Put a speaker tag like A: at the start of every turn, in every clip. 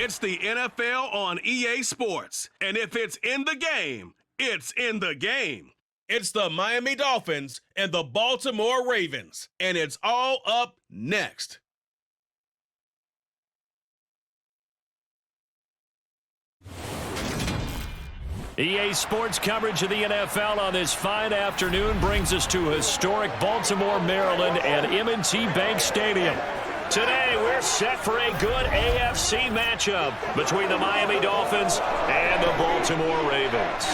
A: It's the NFL on EA Sports. And if it's in the game, it's in the game. It's the Miami Dolphins and the Baltimore Ravens. And it's all up next.
B: EA Sports coverage of the NFL on this fine afternoon brings us to historic Baltimore, Maryland at M&T Bank Stadium. Today, we're set for a good AFC matchup between the Miami Dolphins and the Baltimore Ravens.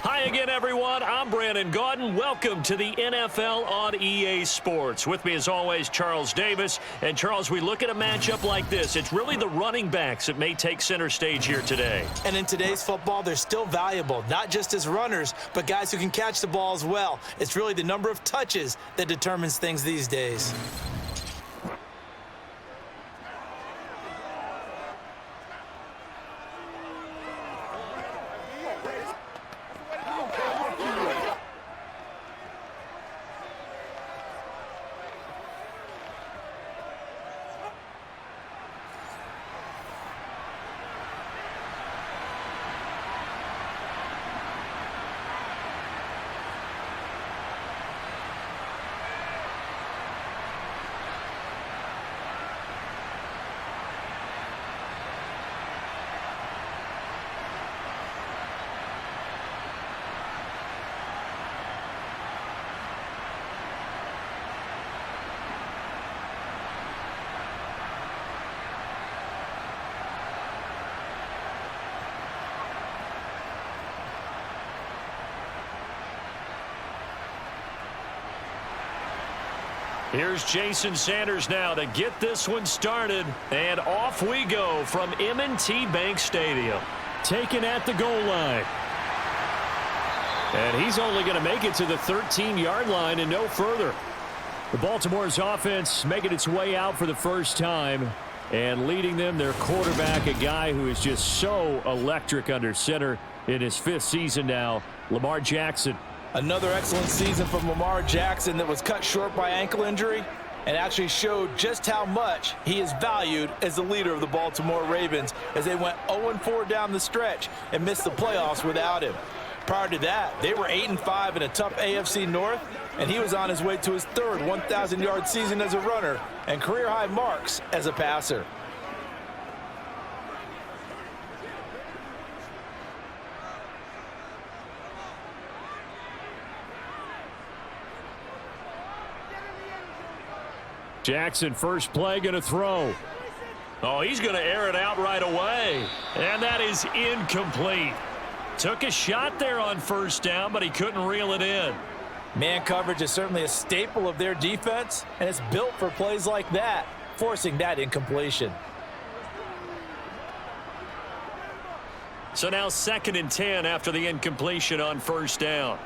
B: Hi again, everyone. I'm Brandon Gaudin. Welcome to the NFL on EA Sports. With me, as always, Charles Davis. And, Charles, we look at a matchup like this. It's really the running backs that may take center stage here today.
C: And in today's football, they're still valuable, not just as runners, but guys who can catch the ball as well. It's really the number of touches that determines things these days.
B: Here's Jason Sanders now to get this one started, and off we go from M&T Bank Stadium. Taken at the goal line. And he's only going to make it to the 13-yard line and no further. The Baltimore's offense making its way out for the first time, and leading them, their quarterback, a guy who is just so electric under center in his 5th season now, Lamar Jackson.
C: Another excellent season from Lamar Jackson that was cut short by ankle injury and actually showed just how much he is valued as the leader of the Baltimore Ravens as they went 0-4 down the stretch and missed the playoffs without him. Prior to that, they were 8-5 in a tough AFC North, and he was on his way to his 3rd 1,000-yard season as a runner and career-high marks as a passer.
B: Jackson, first play, going to throw. Oh, he's going to air it out right away. And that is incomplete. Took a shot there on first down, but he couldn't reel it in.
C: Man coverage is certainly a staple of their defense, and it's built for plays like that, forcing that incompletion.
B: So now 2nd and 10 after the incompletion on first down.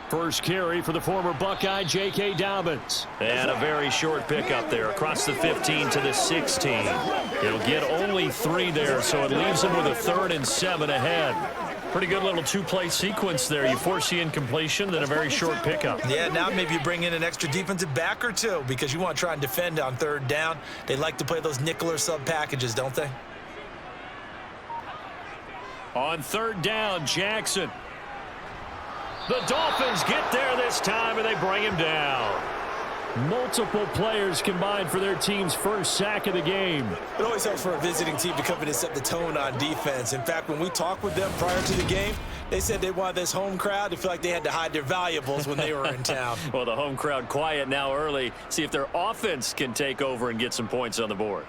B: First carry for the former Buckeye, J.K. Dobbins. And a very short pickup there across the 15 to the 16. It'll get only 3 there, so it leaves them with a 3rd and 7 ahead. Pretty good little 2-play sequence there. You force the incompletion, then a very short pickup.
C: Yeah, now maybe you bring in an extra defensive back or two because you want to try and defend on 3rd down. They like to play those nickel or sub packages, don't they?
B: On 3rd down, Jackson. The Dolphins get there this time, and they bring him down. Multiple players combined for their team's first sack of the game.
C: It always helps for a visiting team to come in and set the tone on defense. In fact, when we talked with them prior to the game, they said they wanted this home crowd to feel like they had to hide their valuables when they were in town.
B: Well, the home crowd quiet now early. See if their offense can take over and get some points on the board.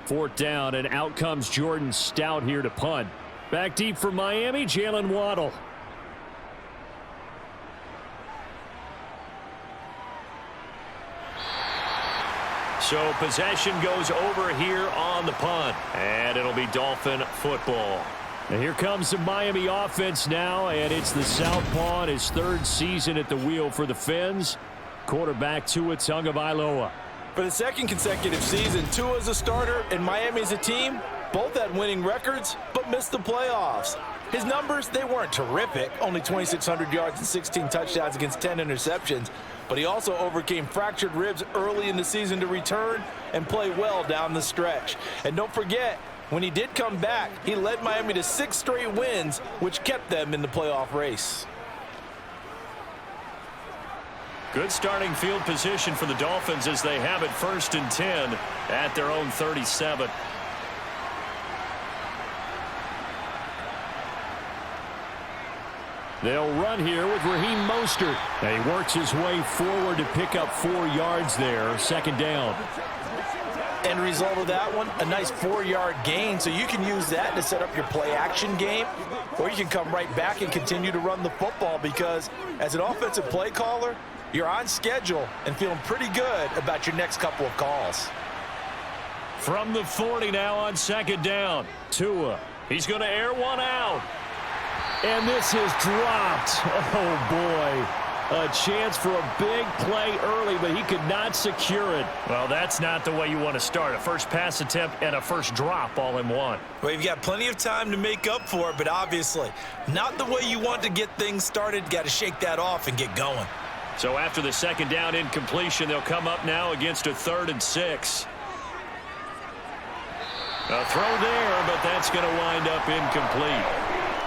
B: Fourth down, and out comes Jordan Stout here to punt. Back deep for Miami, Jalen Waddle. So possession goes over here on the punt, and it'll be Dolphin football. And here comes the Miami offense now, and it's the southpaw in his third season at the wheel for the Fins. Quarterback Tua Tagovailoa.
C: For the second consecutive season, Tua is a starter and Miami is a team. Both had winning records, but missed the playoffs. His numbers, they weren't terrific. Only 2,600 yards and 16 touchdowns against 10 interceptions. But he also overcame fractured ribs early in the season to return and play well down the stretch. And don't forget, when he did come back, he led Miami to 6 straight wins, which kept them in the playoff race.
B: Good starting field position for the Dolphins as they have it 1st and 10 at their own 37. They'll run here with Raheem Mostert. And he works his way forward to pick up 4 yards there. 2nd down.
C: End result of that one, a nice 4-yard gain, so you can use that to set up your play-action game, or you can come right back and continue to run the football because as an offensive play caller, you're on schedule and feeling pretty good about your next couple of calls.
B: From the 40 now on 2nd down. Tua, he's going to air one out. And this is dropped. Oh, boy. A chance for a big play early, but he could not secure it. Well, that's not the way you want to start. A first pass attempt and a first drop all in one.
C: Well, you've got plenty of time to make up for it, but obviously not the way you want to get things started. Got to shake that off and get going.
B: So after the 2nd down incompletion, they'll come up now against a 3rd and 6. A throw there, but that's going to wind up incomplete.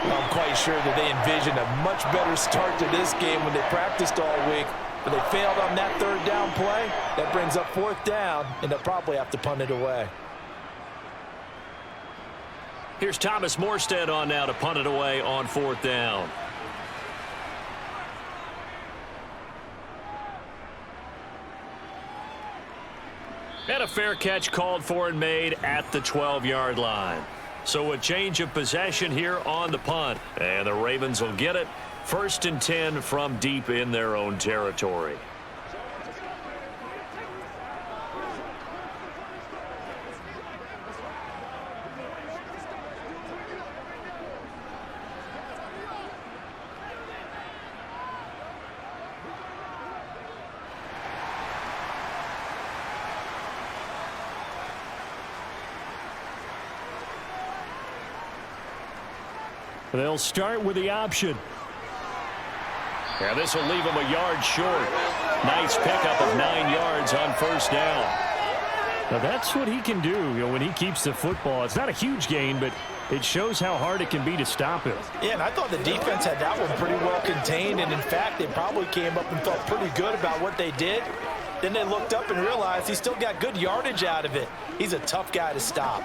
C: I'm quite sure that they envisioned a much better start to this game when they practiced all week, but they failed on that 3rd down play. That brings up 4th down, and they'll probably have to punt it away.
B: Here's Thomas Morstead on now to punt it away on 4th down. And a fair catch called for and made at the 12-yard line. So a change of possession here on the punt. And the Ravens will get it. 1st and 10 from deep in their own territory. They'll start with the option. Yeah, this will leave him a yard short. Nice pickup of 9 yards on 1st down. Now that's what he can do, when he keeps the football. It's not a huge gain, but it shows how hard it can be to stop him.
C: Yeah, and I thought the defense had that one pretty well contained, and in fact, they probably came up and felt pretty good about what they did. Then they looked up and realized he still got good yardage out of it. He's a tough guy to stop.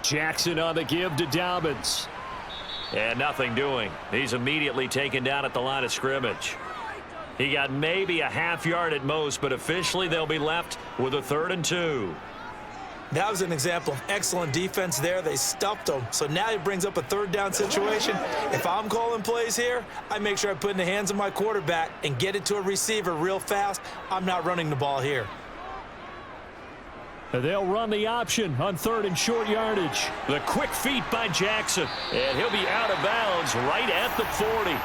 B: Jackson on the give to Dobbins. And nothing doing. He's immediately taken down at the line of scrimmage. He got maybe a half yard at most, but officially they'll be left with a 3rd and 2.
C: That was an example of excellent defense there. They stuffed him. So now he brings up a 3rd down situation. If I'm calling plays here, I make sure I put it in the hands of my quarterback and get it to a receiver real fast. I'm not running the ball here.
B: They'll run the option on 3rd and short yardage. The quick feet by Jackson. And he'll be out of bounds right at the 40.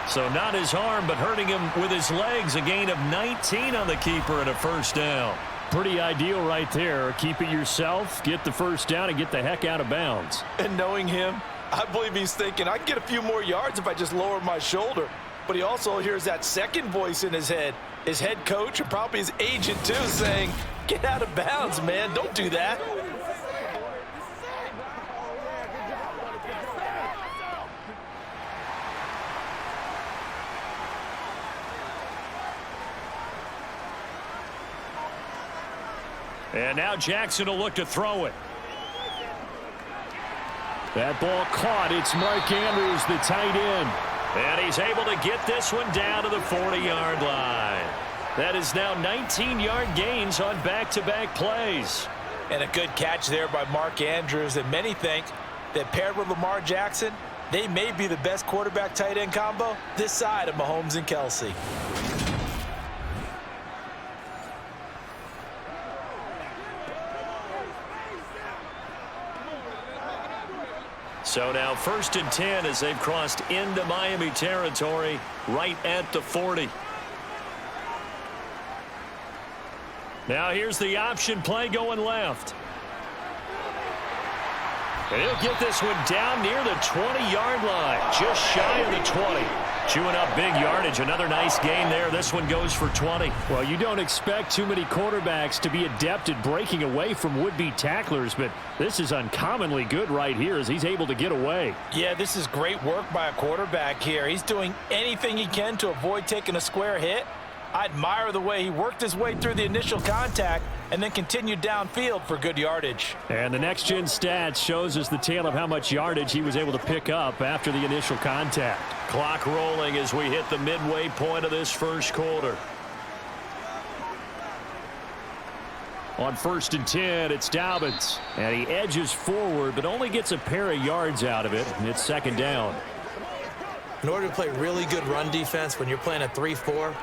B: So not his arm, but hurting him with his legs. A gain of 19 on the keeper and a 1st down. Pretty ideal right there. Keep it yourself, get the 1st down, and get the heck out of bounds.
C: And knowing him, I believe he's thinking, I can get a few more yards if I just lower my shoulder. But he also hears that second voice in his head. His head coach, or probably his agent too, saying, get out of bounds, man. Don't do that.
B: And now Jackson will look to throw it. That ball caught. It's Mark Andrews, the tight end. And he's able to get this one down to the 40-yard line. That is now 19-yard gains on back-to-back plays.
C: And a good catch there by Mark Andrews. And many think that paired with Lamar Jackson, they may be the best quarterback-tight end combo this side of Mahomes and Kelsey.
B: So now 1st and 10 as they've crossed into Miami territory right at the 40. Now here's the option play going left. And he'll get this one down near the 20-yard line, just shy of the 20. Chewing up big yardage. Another nice gain there. This one goes for 20.
D: Well, you don't expect too many quarterbacks to be adept at breaking away from would-be tacklers, but this is uncommonly good right here as he's able to get away.
C: Yeah, this is great work by a quarterback here. He's doing anything he can to avoid taking a square hit. I admire the way he worked his way through the initial contact and then continued downfield for good yardage.
D: And the next-gen stats shows us the tale of how much yardage he was able to pick up after the initial contact.
B: Clock rolling as we hit the midway point of this first quarter.
D: On 1st and 10, it's Dobbins. And he edges forward, but only gets a pair of yards out of it, and it's 2nd down.
E: In order to play really good run defense when you're playing a 3-4,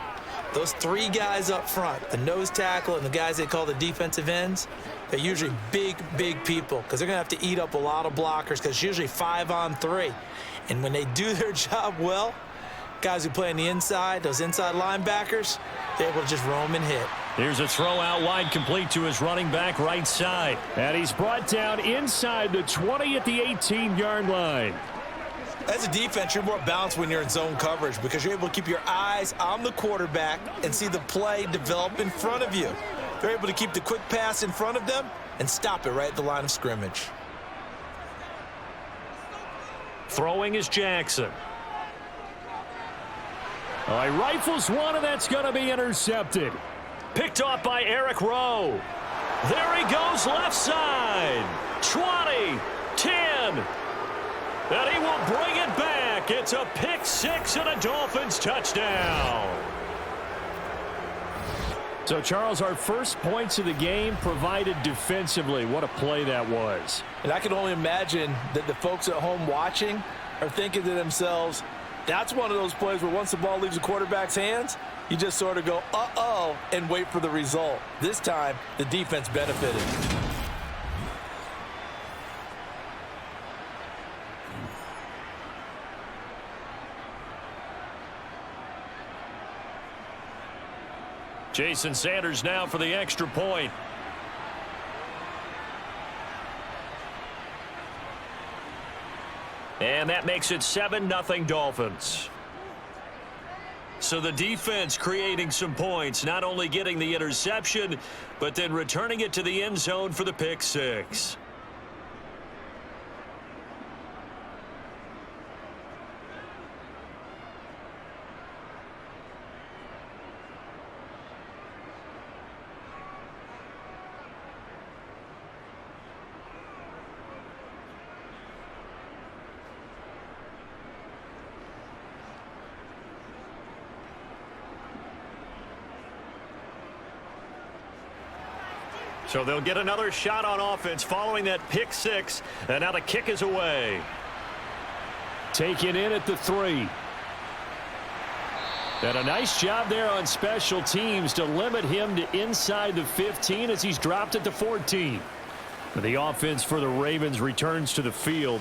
E: those 3 guys up front, the nose tackle and the guys they call the defensive ends, they're usually big, big people because they're going to have to eat up a lot of blockers because it's usually 5-on-3. And when they do their job well, guys who play on the inside, those inside linebackers, they're able to just roam and hit.
B: Here's a throw out wide complete to his running back right side.
D: And he's brought down inside the 20 at the 18-yard line.
C: As a defense, you're more balanced when you're in zone coverage because you're able to keep your eyes on the quarterback and see the play develop in front of you. They're able to keep the quick pass in front of them and stop it right at the line of scrimmage.
B: Throwing is Jackson.
D: Oh, he rifles one, and that's going to be intercepted.
B: Picked off by Eric Rowe. There he goes left side. 20, 10. And he will bring it back. It's a pick 6 and a Dolphins touchdown.
D: So, Charles, our first points of the game provided defensively. What a play that was.
C: And I can only imagine that the folks at home watching are thinking to themselves, that's one of those plays where once the ball leaves the quarterback's hands, you just sort of go, uh-oh, and wait for the result. This time, the defense benefited.
B: Jason Sanders now for the extra point. And that makes it 7-0 Dolphins. So the defense creating some points, not only getting the interception, but then returning it to the end zone for the pick 6. So they'll get another shot on offense following that pick 6. And now the kick is away.
D: Taken in at the 3. And a nice job there on special teams to limit him to inside the 15 as he's dropped at the 14. The offense for the Ravens returns to the field.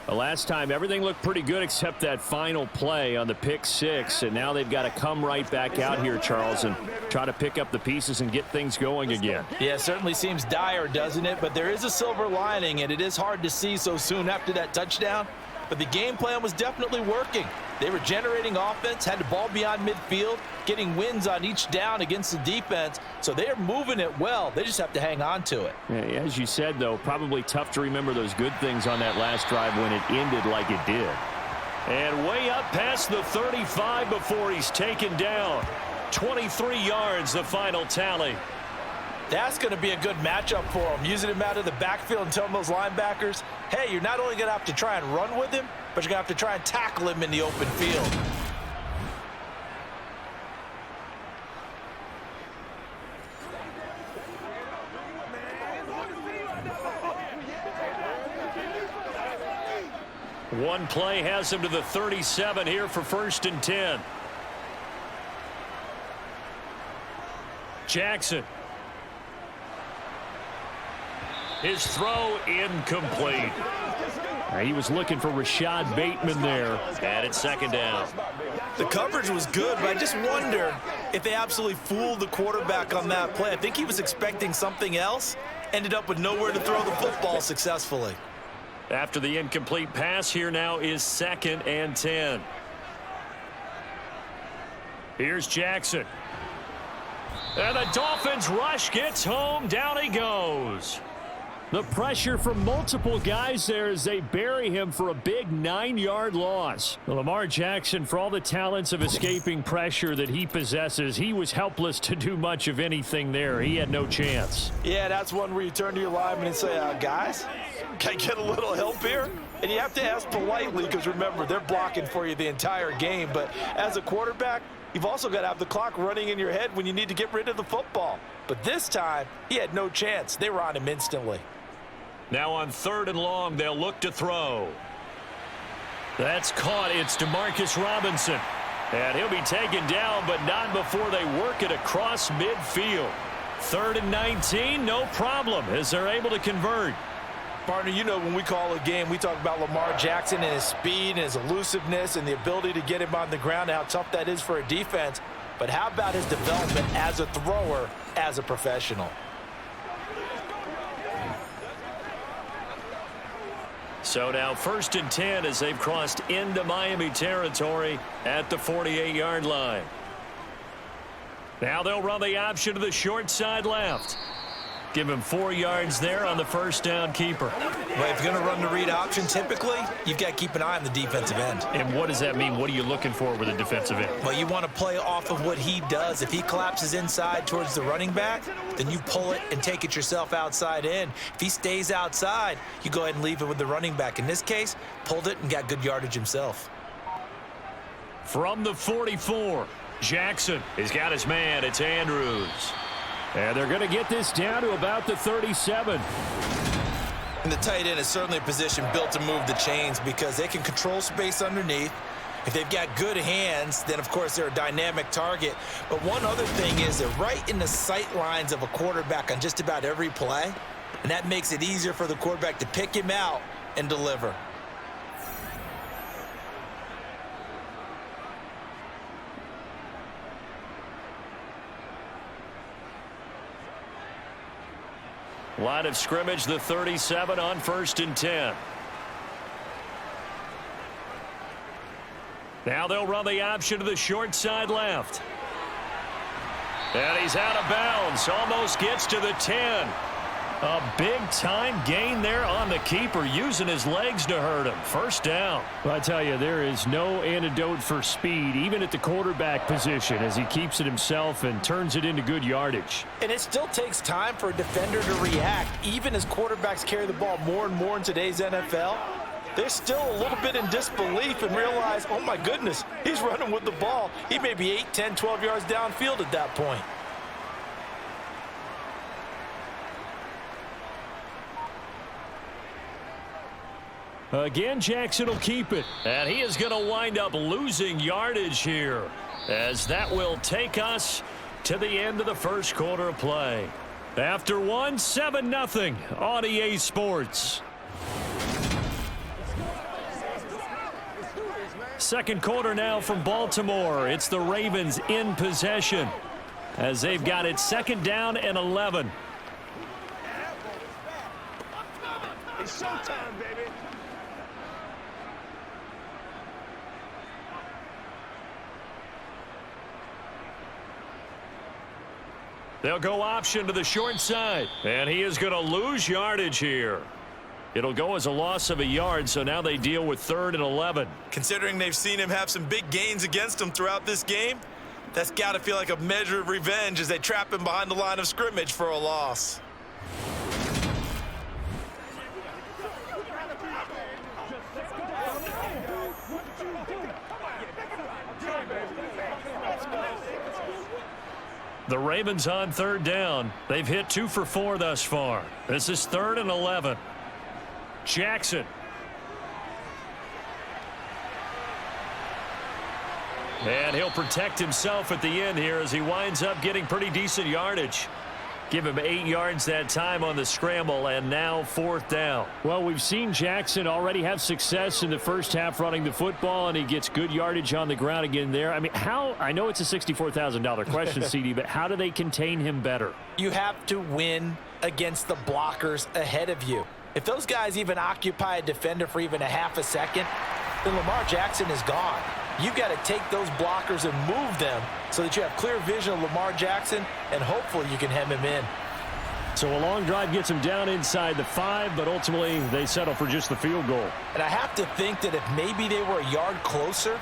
D: The last time everything looked pretty good except that final play on the pick 6, and now they've got to come right back out here, Charles, and try to pick up the pieces and get things going again.
C: Yeah, it certainly seems dire, doesn't it? But there is a silver lining, and it is hard to see so soon after that touchdown. But the game plan was definitely working. They were generating offense, had the ball beyond midfield, getting wins on each down against the defense. So they are moving it well. They just have to hang on to it.
D: Yeah, as you said, though, probably tough to remember those good things on that last drive when it ended like it did.
B: And way up past the 35 before he's taken down. 23 yards, the final tally.
C: That's going to be a good matchup for him. Using him out of the backfield and telling those linebackers, hey, you're not only going to have to try and run with him, but you're going to have to try and tackle him in the open field.
B: One play has him to the 37 here for 1st and 10. Jackson. His throw incomplete.
D: He was looking for Rashad Bateman there.
B: And it's second down.
C: The coverage was good, but I just wonder if they absolutely fooled the quarterback on that play. I think he was expecting something else, ended up with nowhere to throw the football successfully.
B: After the incomplete pass, here now is 2nd and 10. Here's Jackson. And the Dolphins rush gets home. Down he goes.
D: The pressure from multiple guys there as they bury him for a big 9-yard loss. Lamar Jackson, for all the talents of escaping pressure that he possesses, he was helpless to do much of anything there. He had no chance.
C: Yeah, that's one where you turn to your lineman and say, guys, can I get a little help here? And you have to ask politely because, remember, they're blocking for you the entire game. But as a quarterback, you've also got to have the clock running in your head when you need to get rid of the football. But this time, he had no chance. They were on him instantly.
B: Now on 3rd and long, they'll look to throw. That's caught. It's DeMarcus Robinson. And he'll be taken down, but not before they work it across midfield. 3rd and 19, no problem, as they're able to convert.
C: Partner, you know when we call a game, we talk about Lamar Jackson and his speed and his elusiveness and the ability to get him on the ground and how tough that is for a defense. But how about his development as a thrower, as a professional?
B: So now 1st and 10 as they've crossed into Miami territory at the 48-yard line. Now they'll run the option to the short side left. Give him 4 yards there on the first down keeper.
C: Well, if you're going to run the read option, typically, you've got to keep an eye on the defensive end.
B: And what does that mean? What are you looking for with a defensive end?
C: Well, you want to play off of what he does. If he collapses inside towards the running back, then you pull it and take it yourself outside in. If he stays outside, you go ahead and leave it with the running back. In this case, pulled it and got good yardage himself.
B: From the 44, Jackson has got his man. It's Andrews.
D: And they're going to get this down to about the 37.
C: And the tight end is certainly a position built to move the chains because they can control space underneath. If they've got good hands, then, of course, they're a dynamic target. But one other thing is they're right in the sight lines of a quarterback on just about every play. And that makes it easier for the quarterback to pick him out and deliver.
B: Line of scrimmage, the 37 on 1st and 10. Now they'll run the option to the short side left. And he's out of bounds. Almost gets to the 10. A big-time gain there on the keeper, using his legs to hurt him. First down.
D: Well, I tell you, there is no antidote for speed, even at the quarterback position, as he keeps it himself and turns it into good yardage.
C: And it still takes time for a defender to react. Even as quarterbacks carry the ball more and more in today's NFL, they're still a little bit in disbelief and realize, oh, my goodness, he's running with the ball. He may be 8, 10, 12 yards downfield at that point.
D: Again, Jackson will keep it.
B: And he is going to wind up losing yardage here, as that will take us to the end of the first quarter of play. After one, 7-0 on EA Sports. Second quarter now from Baltimore. It's the Ravens in possession as they've got it 2nd down and 11.
F: It's showtime, baby.
B: They'll go option to the short side, and he is going to lose yardage here. It'll go as a loss of a yard, so now they deal with 3rd and 11.
C: Considering they've seen him have some big gains against him throughout this game, that's got to feel like a measure of revenge as they trap him behind the line of scrimmage for a loss.
B: The Ravens on 3rd down. They've hit 2 for 4 thus far. This is 3rd and 11. Jackson. And he'll protect himself at the end here as he winds up getting pretty decent yardage. Give him 8 yards that time on the scramble, and now 4th down.
D: Well, we've seen Jackson already have success in the first half running the football, and he gets good yardage on the ground again there. I mean, I know it's a $64,000 question, CD, but how do they contain him better?
C: You have to win against the blockers ahead of you. If those guys even occupy a defender for even a half a second, then Lamar Jackson is gone. You've got to take those blockers and move them so that you have clear vision of Lamar Jackson, and hopefully you can hem him in.
D: So a long drive gets him down inside the 5, but ultimately they settle for just the field goal.
C: And I have to think that if maybe they were a yard closer,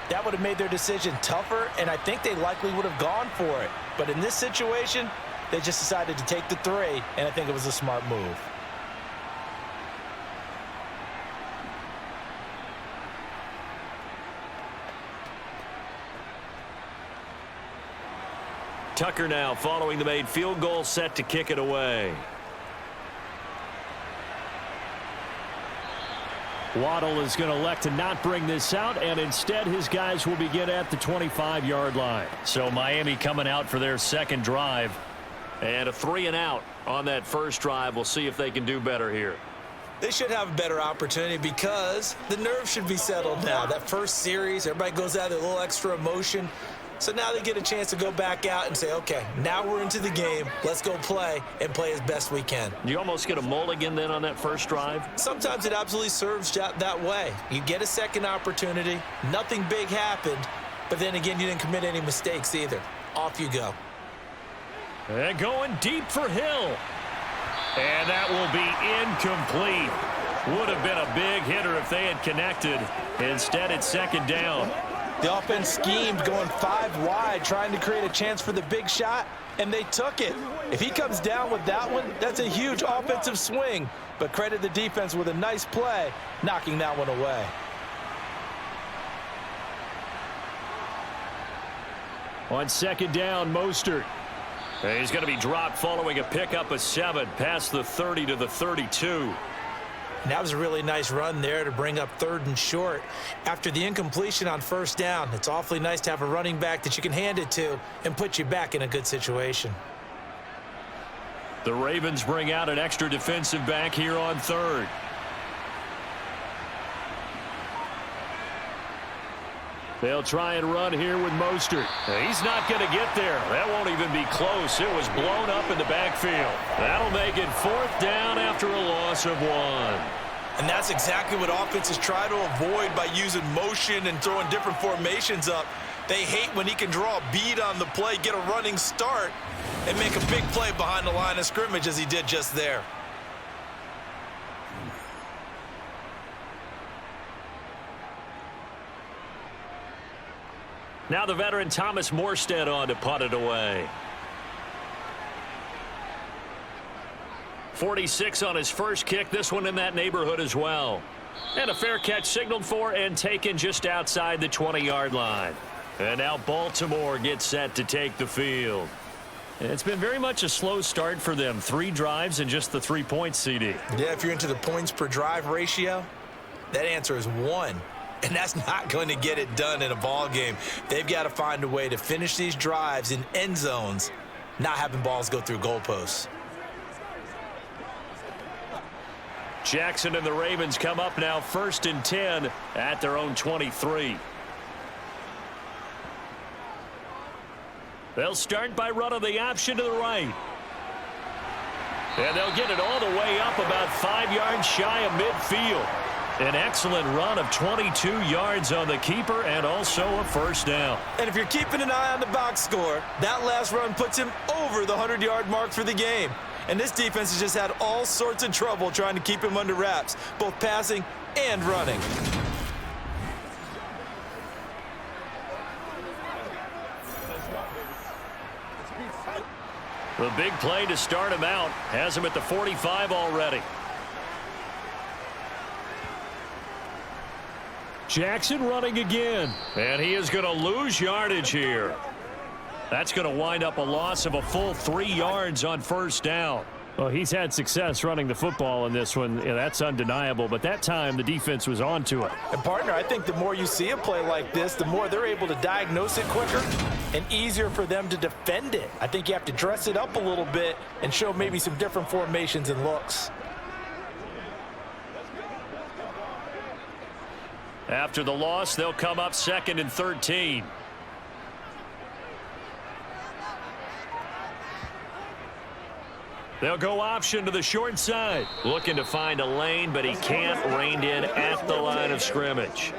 C: that would have made their decision tougher, and I think they likely would have gone for it. But in this situation, they just decided to take the 3, and I think it was a smart move.
B: Tucker now following the made field goal, set to kick it away.
D: Waddle is going to elect to not bring this out, and instead his guys will begin at the 25-yard line.
B: So Miami coming out for their second drive. And a 3-and-out on that first drive. We'll see if they can do better here.
E: They should have a better opportunity because the nerves should be settled now. That first series, everybody goes out with a little extra emotion. So now they get a chance to go back out and say, okay, now we're into the game. Let's go play and play as best we can.
B: You almost get a mulligan then on that first drive?
E: Sometimes it absolutely serves that way. You get a second opportunity. Nothing big happened. But then again, you didn't commit any mistakes either. Off you go.
D: And going deep for Hill. And that will be incomplete. Would have been a big hitter if they had connected. Instead, it's 2nd down.
C: The offense schemed going 5 wide, trying to create a chance for the big shot, and they took it. If he comes down with that one, that's a huge offensive swing. But credit the defense with a nice play, knocking that one away.
D: On 2nd down, Mostert.
B: He's going to be dropped following a pickup of 7 past the 30 to the 32.
E: And that was a really nice run there to bring up 3rd and short. After the incompletion on 1st down, it's awfully nice to have a running back that you can hand it to and put you back in a good situation.
B: The Ravens bring out an extra defensive back here on 3rd.
D: They'll try and run here with Mostert.
B: He's not going to get there. That won't even be close. It was blown up in the backfield. That'll make it 4th down after a loss of 1.
C: And that's exactly what offenses try to avoid by using motion and throwing different formations up. They hate when he can draw a bead on the play, get a running start, and make a big play behind the line of scrimmage as he did just there.
B: Now the veteran Thomas Morstead on to punt it away. 46 on his first kick. This one in that neighborhood as well. And a fair catch signaled for and taken just outside the 20-yard line. And now Baltimore gets set to take the field.
D: It's been very much a slow start for them. 3 drives and just the 3 points, CD.
E: Yeah, if you're into the points per drive ratio, that answer is 1. And that's not going to get it done in a ball game. They've got to find a way to finish these drives in end zones, not having balls go through goalposts.
B: Jackson and the Ravens come up now 1st and 10 at their own 23. They'll start by running the option to the right. And they'll get it all the way up about 5 yards shy of midfield. An excellent run of 22 yards on the keeper and also a 1st down.
C: And if you're keeping an eye on the box score, that last run puts him over the 100-yard mark for the game. And this defense has just had all sorts of trouble trying to keep him under wraps, both passing and running.
B: The big play to start him out has him at the 45 already.
D: Jackson running again.
B: And he is going to lose yardage here. That's going to wind up a loss of a full 3 yards on 1st down.
D: Well, he's had success running the football in this one. Yeah, that's undeniable. But that time, the defense was on to it.
C: And, partner, I think the more you see a play like this, the more they're able to diagnose it quicker and easier for them to defend it. I think you have to dress it up a little bit and show maybe some different formations and looks.
B: After the loss, they'll come up 2nd and 13. They'll go option to the short side. Looking to find a lane, but he can't. Reined in at the line of scrimmage.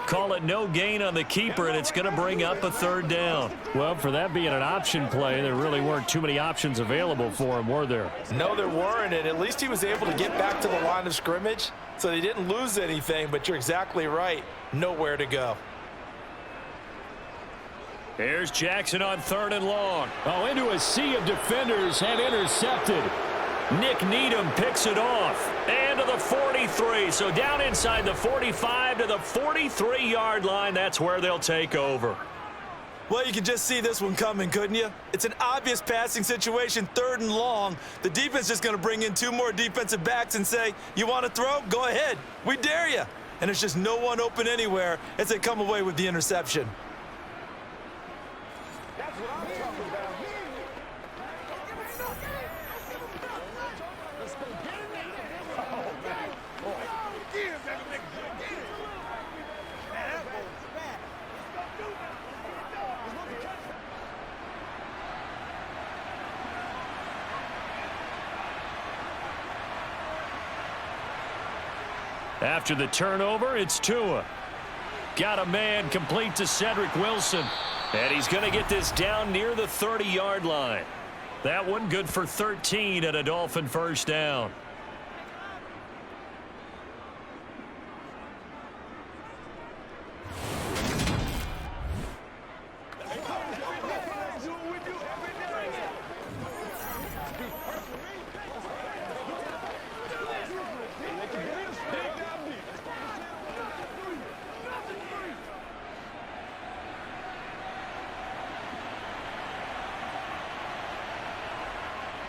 B: Call it no gain on the keeper, and it's going to bring up a 3rd down.
D: Well, for that being an option play, there really weren't too many options available for him, were there?
C: No, there weren't, and at least he was able to get back to the line of scrimmage, so they didn't lose anything, but you're exactly right. Nowhere to go.
B: Here's Jackson on 3rd and long.
D: Oh, into a sea of defenders and intercepted.
B: Nick Needham picks it off. And to the 43. So down inside the 45 to the 43-yard line. That's where they'll take over.
C: Well, you can just see this one coming, couldn't you? It's an obvious passing situation, 3rd and long. The defense is going to bring in 2 more defensive backs and say, you want to throw? Go ahead. We dare you. And there's just no one open anywhere as they come away with the interception.
F: That's what I'm talking about. Let's go get it. Oh, man. Get it, baby. Get it. Man, that ball's bad. Let's go do that. Let's look at catch.
B: After the turnover, it's Tua. Got a man complete to Cedric Wilson. And he's going to get this down near the 30-yard line. That one good for 13 and a Dolphin 1st down.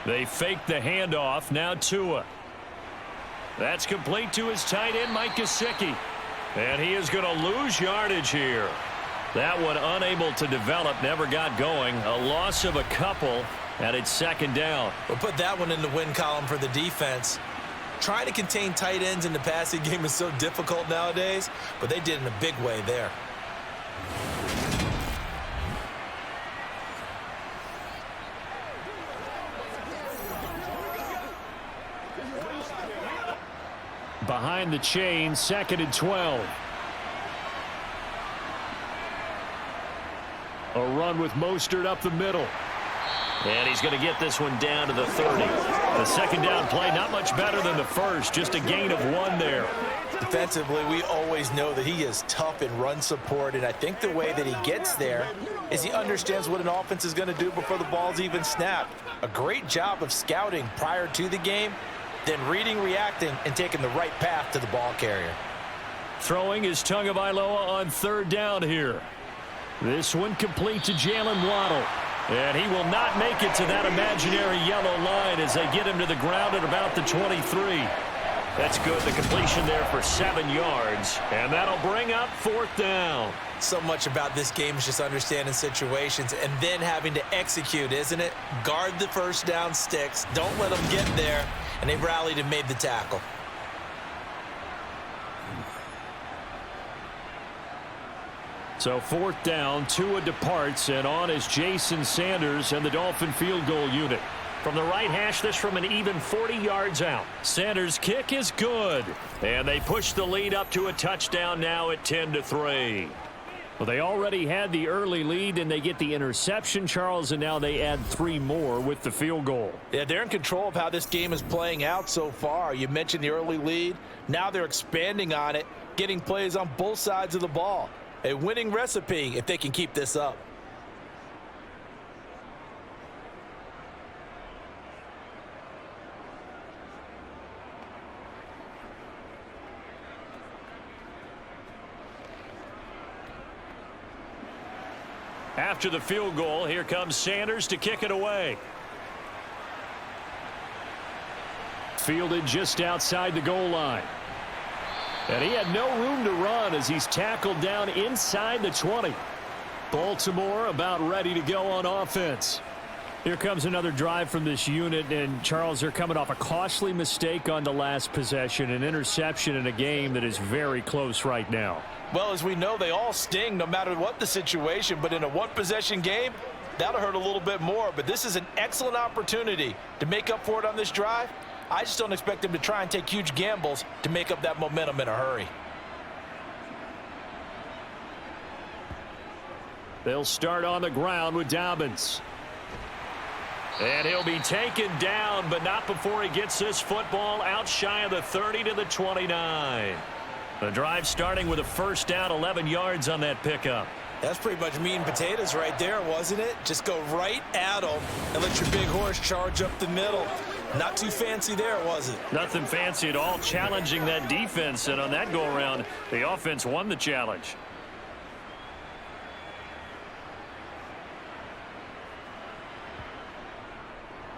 B: They fake the handoff. Now Tua. That's complete to his tight end, Mike Gesicki. And he is going to lose yardage here. That one unable to develop, never got going. A loss of a couple, and it's 2nd down.
C: We'll put that one in the win column for the defense. Trying to contain tight ends in the passing game is so difficult nowadays, but they did in a big way there.
D: Behind the chain, 2nd and 12. A run with Mostert up the middle.
B: And he's going to get this one down to the 30. The 2nd down play, not much better than the first. Just a gain of 1 there.
C: Defensively, we always know that he is tough in run support, and I think the way that he gets there is he understands what an offense is going to do before the ball's even snapped. A great job of scouting prior to the game, then reading, reacting, and taking the right path to the ball carrier.
B: Throwing is Tagovailoa on 3rd down here.
D: This one complete to Jalen Waddle.
B: And he will not make it to that imaginary yellow line as they get him to the ground at about the 23. That's good. The completion there for 7 yards. And that'll bring up 4th down.
C: So much about this game is just understanding situations and then having to execute, isn't it? Guard the first down sticks. Don't let them get there. And they rallied and made the tackle.
D: So 4th down, Tua departs, and on is Jason Sanders and the Dolphin field goal unit.
B: From the right hash, this from an even 40 yards out. Sanders' kick is good. And they push the lead up to a touchdown now at 10-3.
D: Well, they already had the early lead, and they get the interception, Charles, and now they add 3 more with the field goal.
C: Yeah, they're in control of how this game is playing out so far. You mentioned the early lead. Now they're expanding on it, getting plays on both sides of the ball. A winning recipe if they can keep this up.
B: After the field goal, here comes Sanders to kick it away.
D: Fielded just outside the goal line. And he had no room to run as he's tackled down inside the 20. Baltimore about ready to go on offense. Here comes another drive from this unit, and Charles, they're coming off a costly mistake on the last possession, an interception in a game that is very close right now.
C: Well, as we know, they all sting no matter what the situation, but in a one-possession game, that'll hurt a little bit more. But this is an excellent opportunity to make up for it on this drive. I just don't expect them to try and take huge gambles to make up that momentum in a hurry.
D: They'll start on the ground with Dobbins. And he'll be taken down, but not before he gets this football out shy of the 30 to the 29. The drive starting with a first down, 11 yards on that pickup.
E: That's pretty much meat and potatoes right there, wasn't it? Just go right at them and let your big horse charge up the middle. Not too fancy there, was it?
D: Nothing fancy at all, challenging that defense, and on that go-around, the offense won the challenge.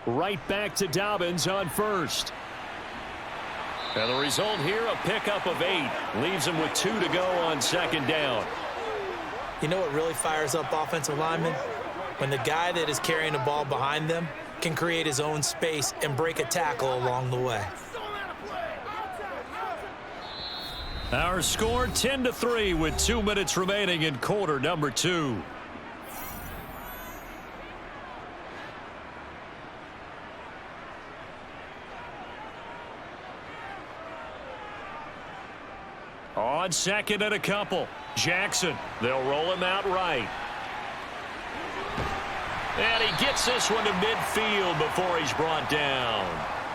D: Right back to Dobbins on first. And the result here, a pickup of 8. Leaves him with 2 to go on second down.
E: You know what really fires up offensive linemen? When the guy that is carrying the ball behind them can create his own space and break a tackle along the way.
D: Our score 10-3 with 2 minutes remaining in quarter number 2. On second and a couple, Jackson. They'll roll him out right. And he gets this one to midfield before he's brought down.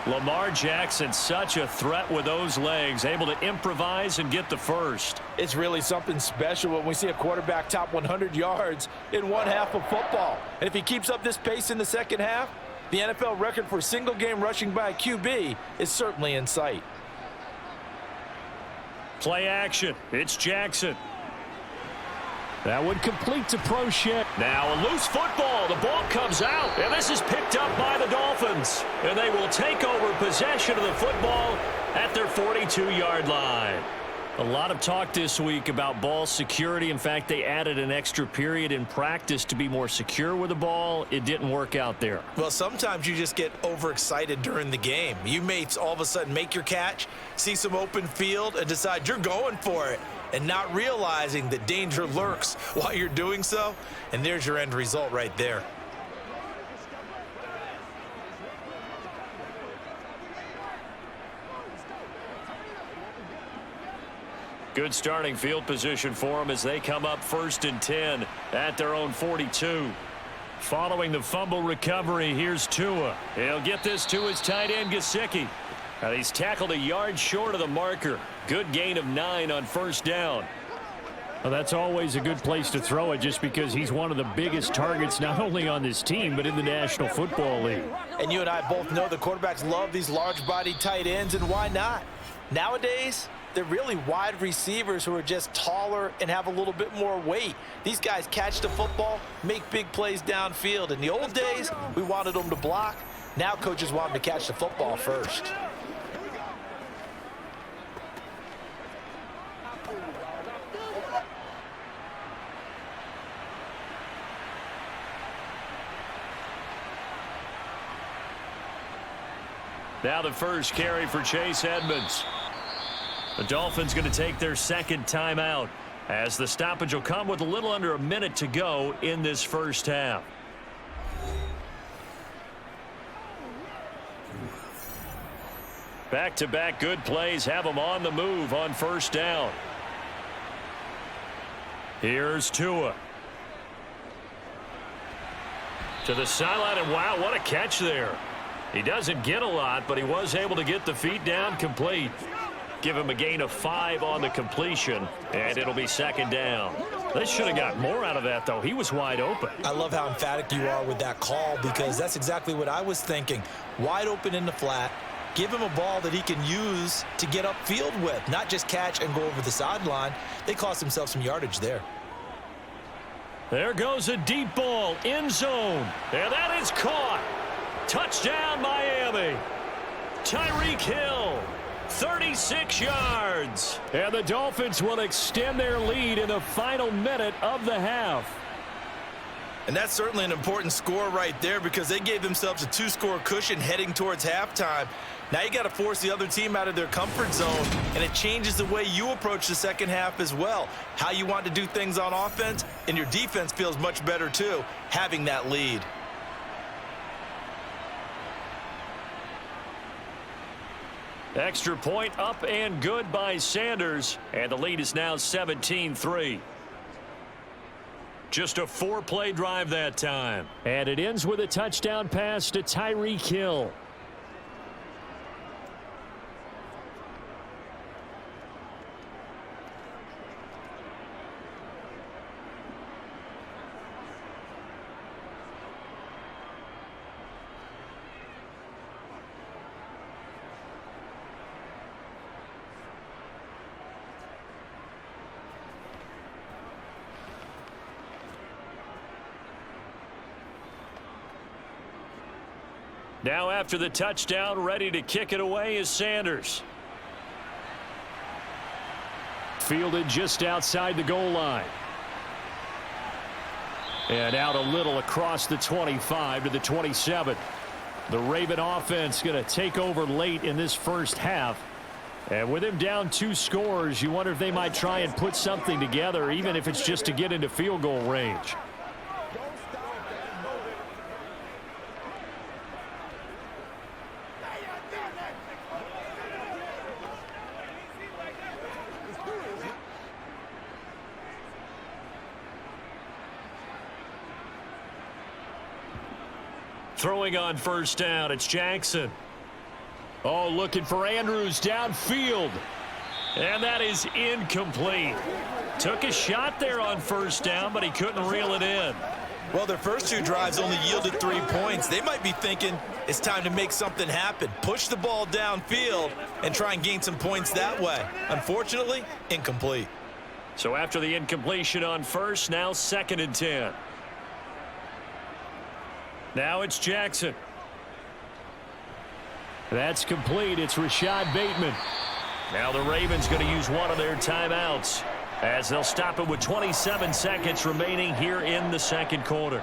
D: Lamar Jackson, such a threat with those legs, able to improvise and get the first.
C: It's really something special when we see a quarterback top 100 yards in one half of football. And if he keeps up this pace in the second half, the NFL record for single-game rushing by a QB is certainly in sight.
D: Play action. It's Jackson. That would complete to Prochet. Now a loose football. The ball comes out. And this is picked up by the Dolphins. And they will take over possession of the football at their 42-yard line. A lot of talk this week about ball security. In fact, they added an extra period in practice to be more secure with the ball. It didn't work out there.
E: Well, sometimes you just get overexcited during the game. You may all of a sudden make your catch, see some open field, and decide you're going for it, and not realizing that danger lurks while you're doing so. And there's your end result right there.
D: Good starting field position for them as they come up 1st and 10 at their own 42. Following the fumble recovery, here's Tua. He'll get this to his tight end, Gesicki. And he's tackled a yard short of the marker. Good gain of 9 on first down. Well, that's always a good place to throw it just because he's one of the biggest targets not only on this team but in the National Football League.
C: And you and I both know the quarterbacks love these large-bodied tight ends, and why not? Nowadays, they're really wide receivers who are just taller and have a little bit more weight. These guys catch the football, make big plays downfield. In the old days, we wanted them to block. Now coaches want them to catch the football first.
D: Now the first carry for Chase Edmonds. The Dolphins going to take their second timeout as the stoppage will come with a little under a minute to go in this first half. Back-to-back good plays have them on the move on first down. Here's Tua. To the sideline, and wow, what a catch there. He doesn't get a lot, but he was able to get the feet down complete. Give him a gain of 5 on the completion, and it'll be second down. They should have got more out of that, though. He was wide open.
E: I love how emphatic you are with that call because that's exactly what I was thinking. Wide open in the flat. Give him a ball that he can use to get upfield with, not just catch and go over the sideline. They cost themselves some yardage there.
D: There goes a deep ball, end zone, and that is caught. Touchdown, Miami. Tyreek Hill, 36 yards. And the Dolphins will extend their lead in the final minute of the half.
C: And that's certainly an important score right there because they gave themselves a 2-score cushion heading towards halftime. Now you got to force the other team out of their comfort zone, and it changes the way you approach the second half as well. How you want to do things on offense, and your defense feels much better too, having that lead.
B: Extra point up and good by Sanders, and the lead is now 17-3. Just a 4-play drive that time.
D: And it ends with a touchdown pass to Tyreek Hill.
B: Now after the touchdown, ready to kick it away is Sanders.
D: Fielded just outside the goal line. And out a little across the 25 to the 27. The Raven offense going to take over late in this first half. And with him down 2 scores, you wonder if they might try and put something together, even if it's just to get into field goal range.
B: Throwing on first down, it's Jackson.
D: Oh, looking for Andrews downfield.
B: And that is incomplete. Took a shot there on first down, but he couldn't reel it in.
C: Well, their first 2 drives only yielded 3 points. They might be thinking it's time to make something happen. Push the ball downfield and try and gain some points that way. Unfortunately, incomplete.
B: So after the incompletion on first, now 2nd and 10. Now it's Jackson.
D: That's complete. It's Rashad Bateman.
B: Now the Ravens going to use one of their timeouts as they'll stop it with 27 seconds remaining here in the second quarter.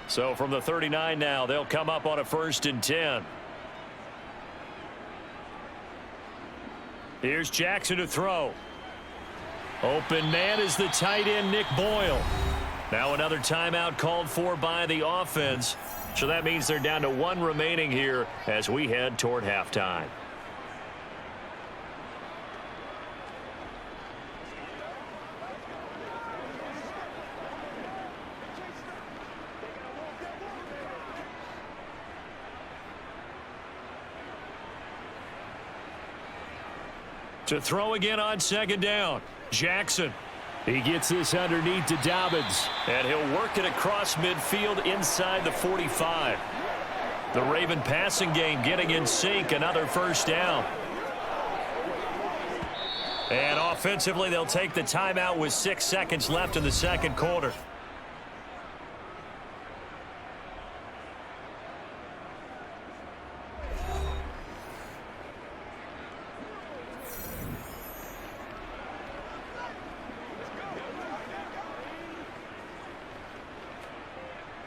B: So from the 39 now, they'll come up on a 1st and 10. Here's Jackson to throw. Open man is the tight end, Nick Boyle. Now another timeout called for by the offense. So that means they're down to 1 remaining here as we head toward halftime. To throw again on 2nd down. Jackson.
D: He gets this underneath to Dobbins.
B: And he'll work it across midfield inside the 45. The Raven passing game getting in sync. Another first down. And offensively, they'll take the timeout with 6 seconds left in the second quarter.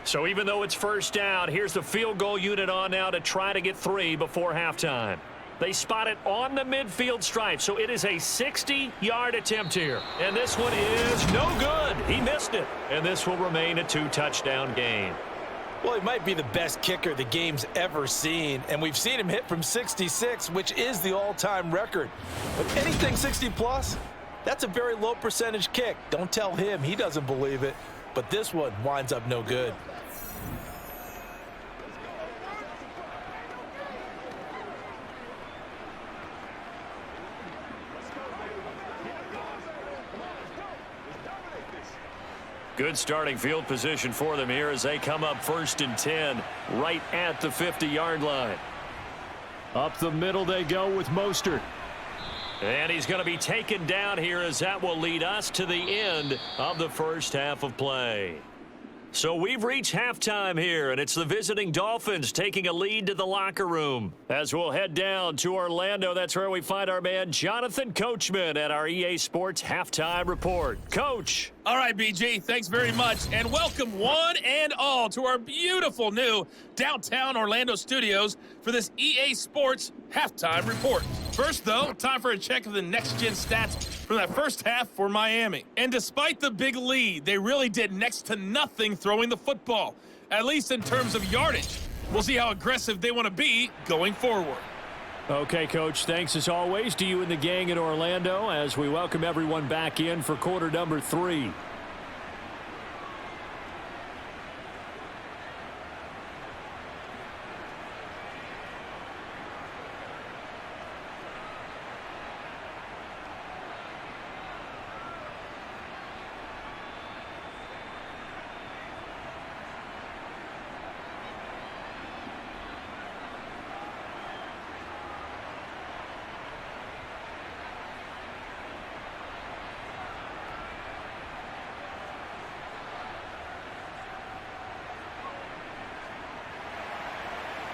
B: So even though it's first down, here's the field goal unit on now to try to get 3 before halftime. They spot it on the midfield stripe, so it is a 60-yard attempt here. And this one is no good. He missed it. And this will remain a 2-touchdown game.
C: Well, he might be the best kicker the game's ever seen, and we've seen him hit from 66, which is the all-time record. But anything 60-plus, that's a very low percentage kick. Don't tell him he doesn't believe it. But this one winds up no good.
B: Good starting field position for them here as they come up 1st and 10 right at the 50-yard line.
D: Up the middle they go with Mostert.
B: And he's going to be taken down here as that will lead us to the end of the first half of play. So we've reached halftime here, and it's the visiting Dolphins taking a lead to the locker room. As we'll head down to Orlando, that's where we find our man Jonathan Coachman at our EA Sports Halftime Report. Coach.
G: All right, BG, thanks very much, and welcome one and all to our beautiful new downtown Orlando studios for this EA Sports Halftime Report. First, though, time for a check of the next-gen stats from that first half for Miami. And despite the big lead, they really did next to nothing throwing the football, at least in terms of yardage. We'll see how aggressive they want to be going forward.
D: Okay, Coach, thanks as always to you and the gang in Orlando as we welcome everyone back in for quarter number 3.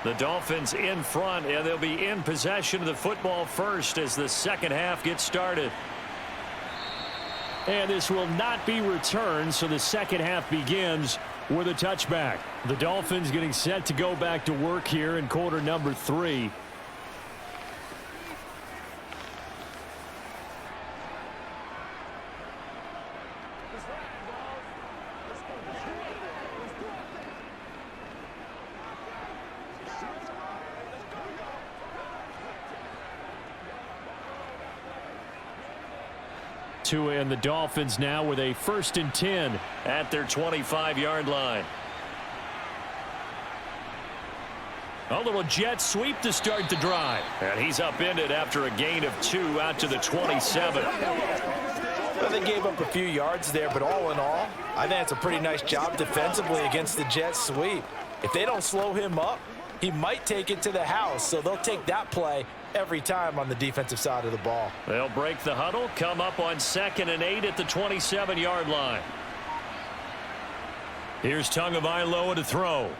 D: The Dolphins in front, and they'll be in possession of the football first as the second half gets started. And this will not be returned, so the second half begins with a touchback. The Dolphins getting set to go back to work here in quarter number 3. And the Dolphins now with a 1st and 10
B: at their 25-yard line. A little jet sweep to start the drive. And he's upended after a gain of 2 out to the 27.
C: Well, they gave up a few yards there, but all in all, I think that's a pretty nice job defensively against the jet sweep. If they don't slow him up, he might take it to the house, so they'll take that play every time on the defensive side of the ball.
B: They'll break the huddle, come up on 2nd and 8 at the 27-yard line. Here's Tagovailoa to throw.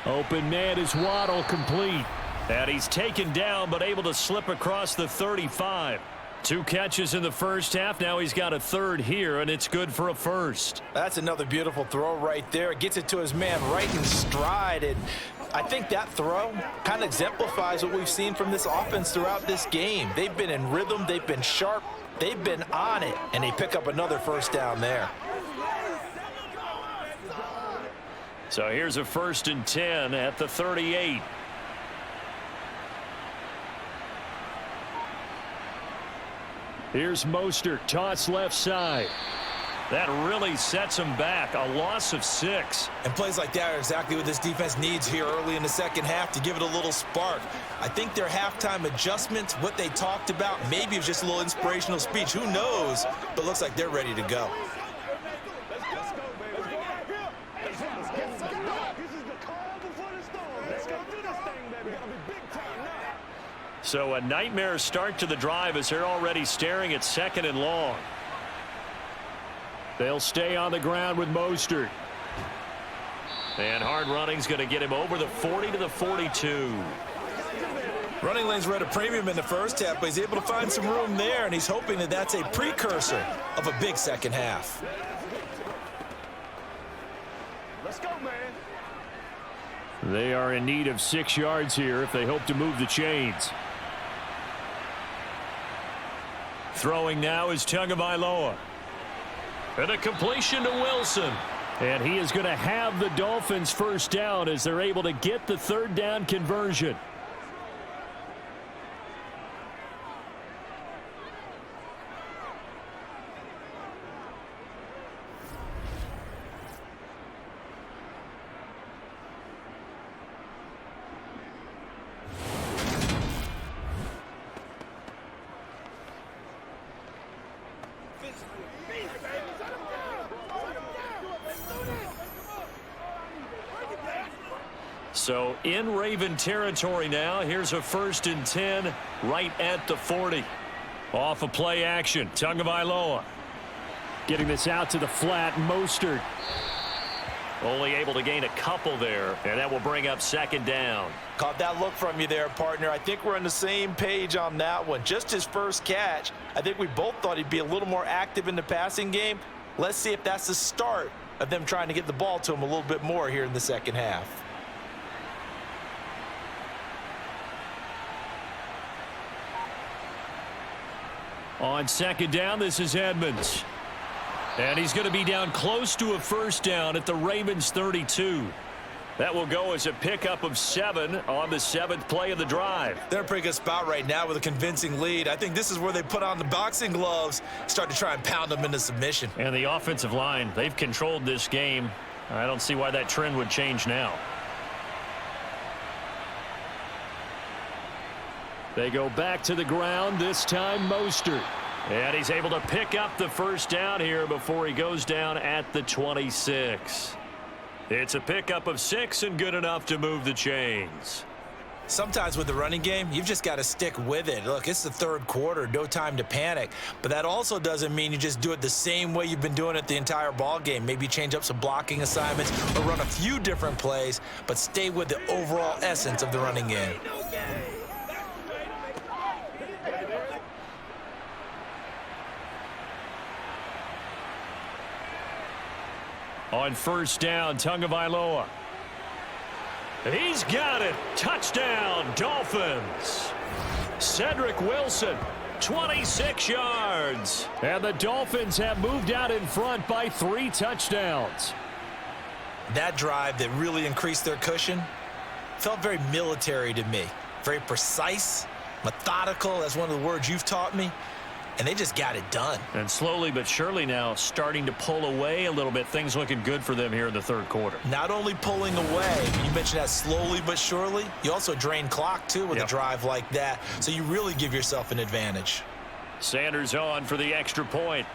D: Open man is Waddle, complete.
B: And he's taken down but able to slip across the 35. 2 catches in the first half. Now he's got a 3rd here, and it's good for a 1st.
C: That's another beautiful throw right there. Gets it to his man right in stride, and I think that throw kind of exemplifies what we've seen from this offense throughout this game. They've been in rhythm, they've been sharp, they've been on it, and they pick up another 1st down there.
B: So here's a 1st and 10 at the 38.
D: Here's Mostert, toss left side.
B: That really sets him back. A loss of 6.
C: And plays like that are exactly what this defense needs here early in the second half to give it a little spark. I think their halftime adjustments, what they talked about, maybe it was just a little inspirational speech. Who knows? But looks like they're ready to go.
B: So a nightmare start to the drive as they're already staring at 2nd and long.
D: They'll stay on the ground with Mostert.
B: And hard running's going to get him over the 40 to the 42.
C: Running lanes were at a premium in the first half, but he's able to find some room there, and he's hoping that that's a precursor of a big second half.
F: Let's go, man.
D: They are in need of 6 yards here if they hope to move the chains.
B: Throwing now is Tagovailoa. And a completion to Wilson.
D: And he is going to have the Dolphins 1st down as they're able to get the 3rd down conversion.
B: So in Raven territory now. Here's a 1st and 10 right at the 40. Off of play action. Tagovailoa.
D: Getting this out to the flat, Mostert.
B: Only able to gain a couple there, and that will bring up second down.
C: Caught that look from you there, partner. I think we're on the same page on that one. Just his first catch, I think we both thought he'd be a little more active in the passing game. Let's see if that's the start of them trying to get the ball to him a little bit more here in the second half.
D: On second down, this is Edmonds. And he's going to be down close to a first down at the Ravens 32. That will go as a pickup of 7 on the 7th play of the drive.
C: They're in a pretty good spot right now with a convincing lead. I think this is where they put on the boxing gloves, start to try and pound them into submission.
B: And the offensive line, they've controlled this game. I don't see why that trend would change now.
D: They go back to the ground, this time Mostert.
B: And he's able to pick up the first down here before he goes down at the 26. It's a pickup of 6 and good enough to move the chains.
C: Sometimes with the running game, you've just got to stick with it. Look, it's the third quarter, no time to panic. But that also doesn't mean you just do it the same way you've been doing it the entire ball game. Maybe change up some blocking assignments or run a few different plays, but stay with the overall essence of the running game.
D: On first down, Tagovailoa. He's got it. Touchdown, Dolphins. Cedric Wilson, 26 yards. And the Dolphins have moved out in front by 3 touchdowns.
C: That drive that really increased their cushion felt very military to me. Very precise, methodical. That's one of the words you've taught me. And they just got it done.
B: And slowly but surely now starting to pull away a little bit. Things looking good for them here in the third quarter.
C: Not only pulling away, you mentioned that slowly but surely, you also drain clock too with a drive like that. So you really give yourself an advantage.
B: Sanders on for the extra point.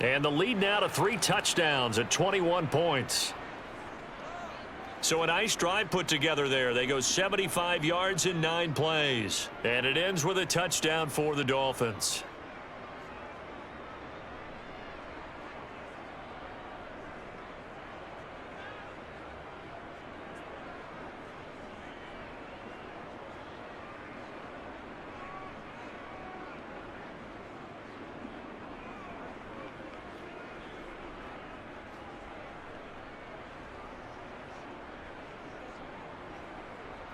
B: And the lead now to 3 touchdowns at 21 points. So a nice drive put together there. They go 75 yards in 9 plays. And it ends with a touchdown for the Dolphins.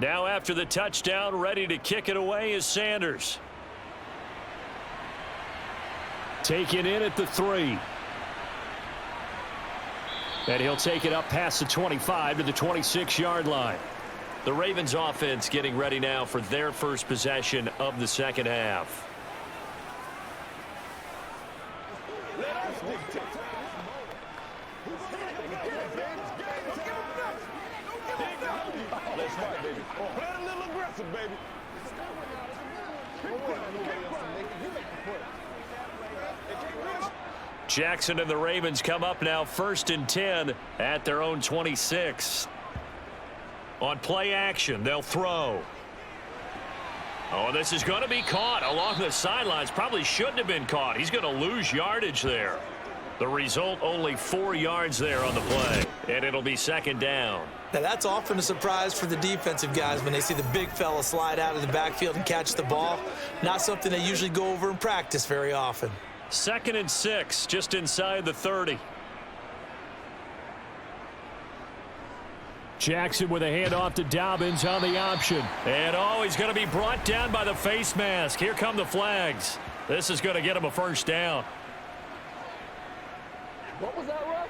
B: Now after the touchdown, ready to kick it away is Sanders.
D: Taken in at the 3. And he'll take it up past the 25 to the 26-yard line.
B: The Ravens offense getting ready now for their first possession of the second half. Jackson and the Ravens come up now 1st and 10 at their own 26. On play action, they'll throw. Oh, this is going to be caught along the sidelines. Probably shouldn't have been caught. He's going to lose yardage there. The result, only 4 yards there on the play. And it'll be second down.
E: Now, that's often a surprise for the defensive guys when they see the big fella slide out of the backfield and catch the ball. Not something they usually go over in practice very often.
B: 2nd and 6, just inside the 30.
D: Jackson with a handoff to Dobbins on the option.
B: And he's going to be brought down by the face mask. Here come the flags. This is going to get him a first down.
F: What was that, Russ?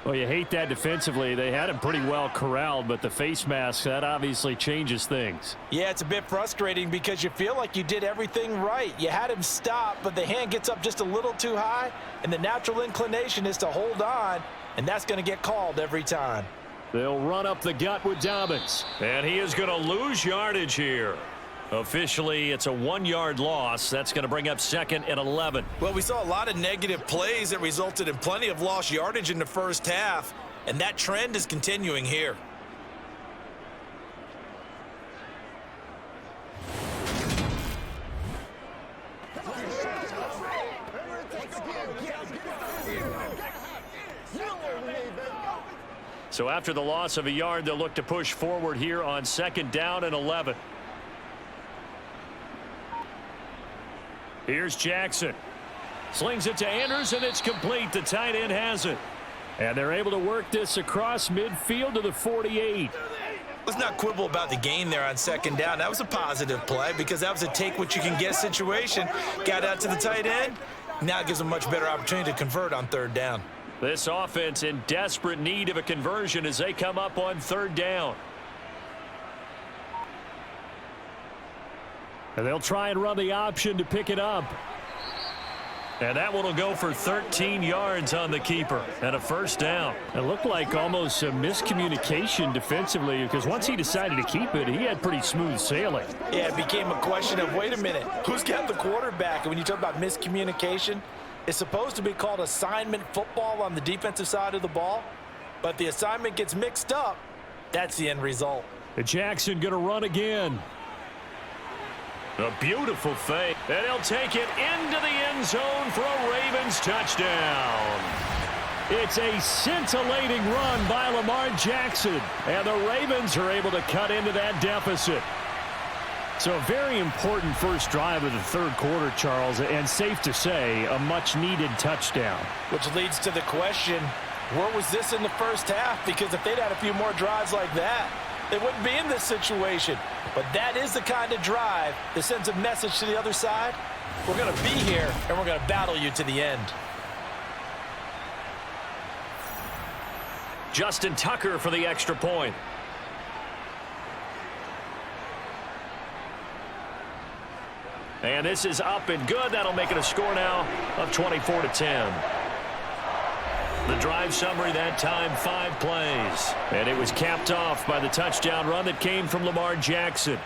D: Well, you hate that defensively. They had him pretty well corralled, but the face mask, that obviously changes things.
C: Yeah, it's a bit frustrating because you feel like you did everything right. You had him stop, but the hand gets up just a little too high, and the natural inclination is to hold on, and that's going to get called every time.
D: They'll run up the gut with Dobbins.
B: And he is going to lose yardage here. Officially, it's a 1-yard loss. That's going to bring up 2nd and 11.
C: Well, we saw a lot of negative plays that resulted in plenty of lost yardage in the first half, and that trend is continuing here.
B: So after the loss of a yard, they'll look to push forward here on 2nd down and 11. Here's Jackson. Slings it to Andrews, and it's complete. The tight end has it. And they're able to work this across midfield to the 48.
E: Let's not quibble about the gain there on 2nd down. That was a positive play because that was a take-what-you-can-get situation. Got out to the tight end. Now it gives them a much better opportunity to convert on 3rd down.
B: This offense in desperate need of a conversion as they come up on 3rd down.
D: And they'll try and run the option to pick it up.
B: And that one will go for 13 yards on the keeper and a 1st down.
D: It looked like almost a miscommunication defensively because once he decided to keep it, he had pretty smooth sailing.
E: Yeah, it became a question of, wait a minute, who's got the quarterback? And when you talk about miscommunication, it's supposed to be called assignment football on the defensive side of the ball. But the assignment gets mixed up. That's the end result.
D: Jackson going to run again.
B: A beautiful fake. And he'll take it into the end zone for a Ravens touchdown.
D: It's a scintillating run by Lamar Jackson. And the Ravens are able to cut into that deficit. So a very important first drive of the 3rd quarter, Charles, and safe to say, a much-needed touchdown.
C: Which leads to the question, where was this in the first half? Because if they'd had a few more drives like that, they wouldn't be in this situation. But that is the kind of drive that sends a message to the other side. We're going to be here, and we're going to battle you to the end.
B: Justin Tucker for the extra point. And this is up and good. That'll make it a score now of 24-10. The drive summary that time, 5 plays. And it was capped off by the touchdown run that came from Lamar Jackson.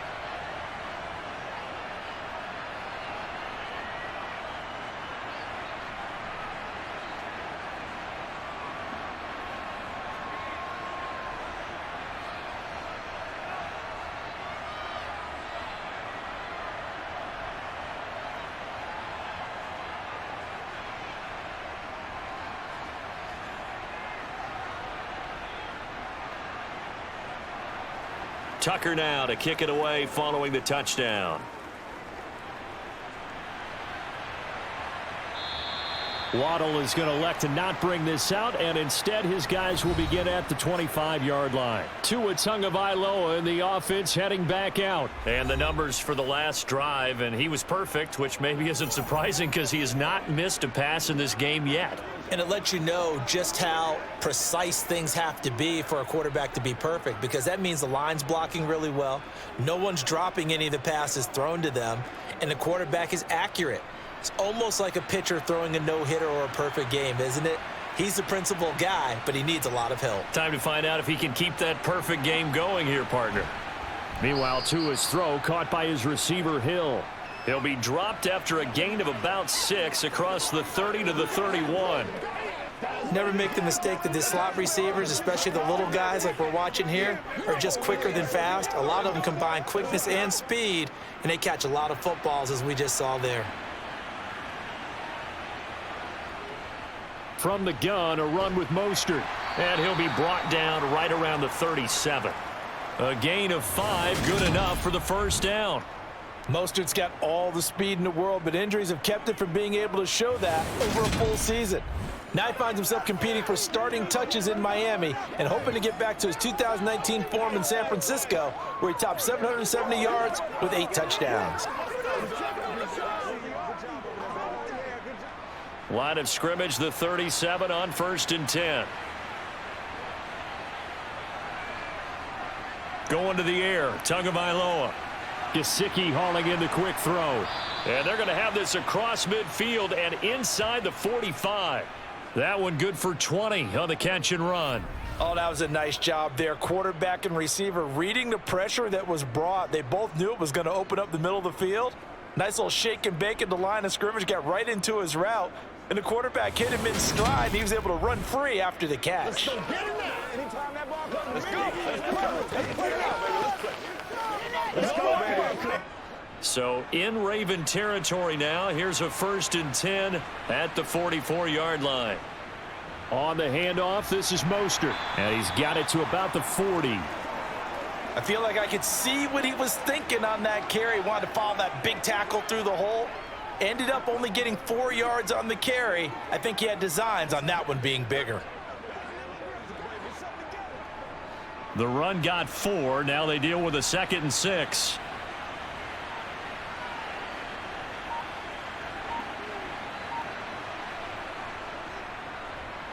B: Tucker now to kick it away following the touchdown.
D: Waddle is going to elect to not bring this out, and instead his guys will begin at the 25-yard line. Tua Tagovailoa in the offense heading back out.
B: And the numbers for the last drive, and he was perfect, which maybe isn't surprising because he has not missed a pass in this game yet.
E: And it lets you know just how precise things have to be for a quarterback to be perfect, because that means the line's blocking really well, no one's dropping any of the passes thrown to them, and the quarterback is accurate. It's almost like a pitcher throwing a no-hitter or a perfect game, isn't it? He's the principal guy, but he needs a lot of help.
B: Time to find out if he can keep that perfect game going here, partner.
D: Meanwhile, Tua's throw caught by his receiver, Hill.
B: He'll be dropped after a gain of about 6 across the 30 to the 31.
E: Never make the mistake that the slot receivers, especially the little guys like we're watching here, are just quicker than fast. A lot of them combine quickness and speed, and they catch a lot of footballs, as we just saw there.
D: From the gun, a run with Mostert.
B: And he'll be brought down right around the 37. A gain of 5, good enough for the 1st down.
C: Mostert's got all the speed in the world, but injuries have kept him from being able to show that over a full season. Now he finds himself competing for starting touches in Miami and hoping to get back to his 2019 form in San Francisco, where he topped 770 yards with 8 touchdowns.
B: Line of scrimmage, the 37 on 1st and 10. Going to the air, Tagovailoa.
D: Gesicki hauling in the quick throw.
B: And they're going to have this across midfield and inside the 45. That one good for 20 on the catch and run.
C: Oh, that was a nice job there. Quarterback and receiver reading the pressure that was brought. They both knew it was going to open up the middle of the field. Nice little shake and bake at the line of scrimmage, got right into his route. And the quarterback hit him in stride, and he was able to run free after the catch.
F: Let's go. Get him now. Anytime that ball comes to me, let's go. Let's put it out, baby. Let's go, baby.
B: So in Raven territory now. Here's a 1st and 10 at the 44-yard line.
D: On the handoff, this is Mostert. And he's got it to about the 40.
C: I feel like I could see what he was thinking on that carry. Wanted to follow that big tackle through the hole. Ended up only getting 4 yards on the carry. I think he had designs on that one being bigger.
D: The run got 4. Now they deal with a 2nd and 6.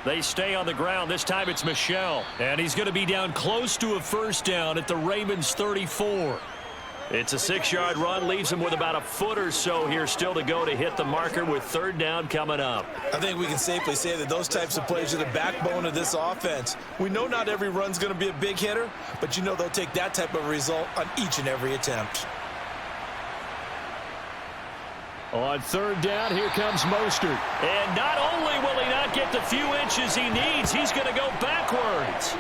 D: They stay on the ground. This time it's Michel. And he's going to be down close to a 1st down at the Ravens 34.
B: It's a 6-yard run. Leaves him with about a foot or so here still to go to hit the marker with 3rd down coming up.
C: I think we can safely say that those types of plays are the backbone of this offense. We know not every run's going to be a big hitter, but you know they'll take that type of result on each and every attempt.
D: On 3rd down, here comes Mostert.
B: And not only will he not get the few inches he needs, he's going to go backwards.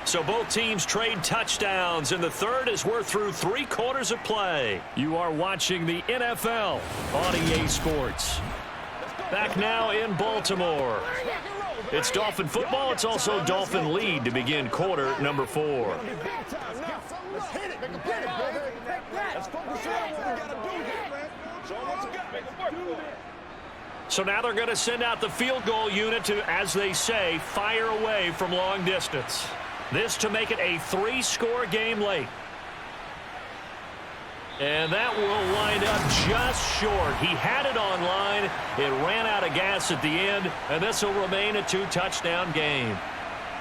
B: So both teams trade touchdowns in the 3rd as we're through 3/4 of play.
D: You are watching the NFL on EA Sports.
B: Back now in Baltimore. It's Dolphin football. It's also Dolphin lead to begin quarter number 4.
F: Let's hit it. Let's focus on what we got to do here, man. Show what you got. Make it work.
B: So now they're going to send out the field goal unit to, as they say, fire away from long distance. This to make it a 3-score game late. And that will wind up just short. He had it on line. It ran out of gas at the end, and this will remain a 2-touchdown game.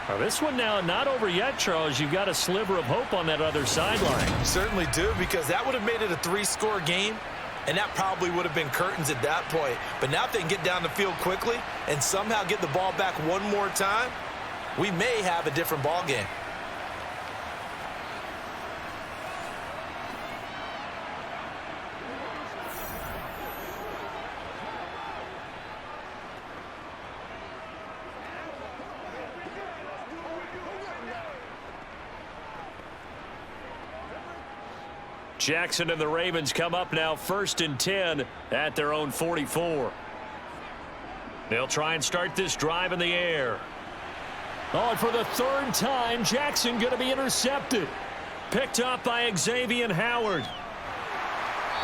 D: Well, this one now not over yet, Charles. You've got a sliver of hope on that other sideline.
C: Certainly do, because that would have made it a 3-score game, and that probably would have been curtains at that point. But now if they can get down the field quickly and somehow get the ball back one more time, we may have a different ball game.
B: Jackson and the Ravens come up now 1st and 10 at their own 44. They'll try and start this drive in the air.
D: Oh, and for the 3rd time, Jackson going to be intercepted.
B: Picked up by Xavier Howard.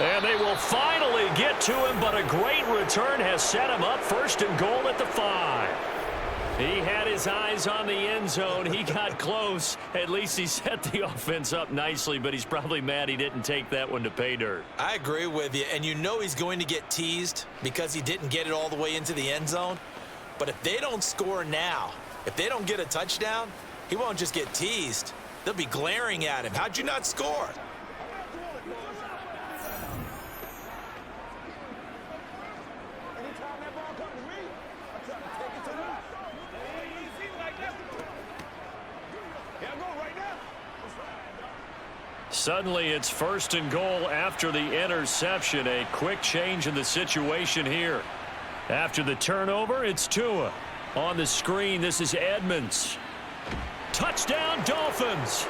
B: And they will finally get to him, but a great return has set him up 1st and goal at the 5. He had his eyes on the end zone. He got close. At least he set the offense up nicely, but he's probably mad he didn't take that one to pay dirt.
C: I agree with you, and you know he's going to get teased because he didn't get it all the way into the end zone. But if they don't score now, if they don't get a touchdown, he won't just get teased. They'll be glaring at him. How'd you not score?
B: Suddenly it's 1st and goal after the interception. A quick change in the situation here. After the turnover, it's Tua. On the screen, this is Edmonds. Touchdown, Dolphins.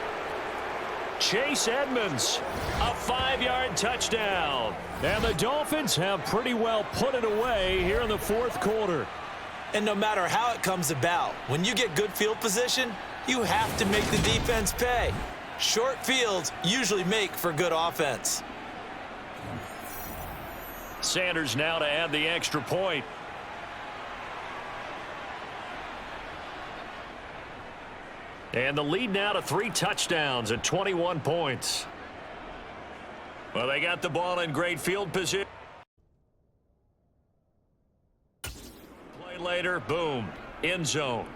B: Chase Edmonds, a 5-yard touchdown.
D: And the Dolphins have pretty well put it away here in the 4th quarter.
E: And no matter how it comes about, when you get good field position, you have to make the defense pay. Short fields usually make for good offense.
B: Sanders now to add the extra point. And the lead now to 3 touchdowns at 21 points. Well, they got the ball in great field position. Play later, boom, end zone.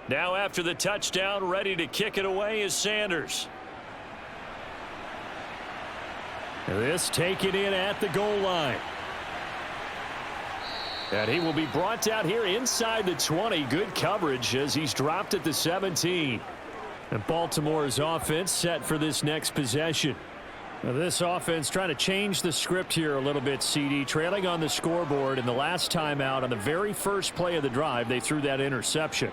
B: Now after the touchdown, ready to kick it away is Sanders.
D: This taken in at the goal line. And he will be brought down here inside the 20. Good coverage as he's dropped at the 17. And Baltimore's offense set for this next possession. Now this offense trying to change the script here a little bit, CD. Trailing on the scoreboard, and the last time out on the very first play of the drive, they threw that interception.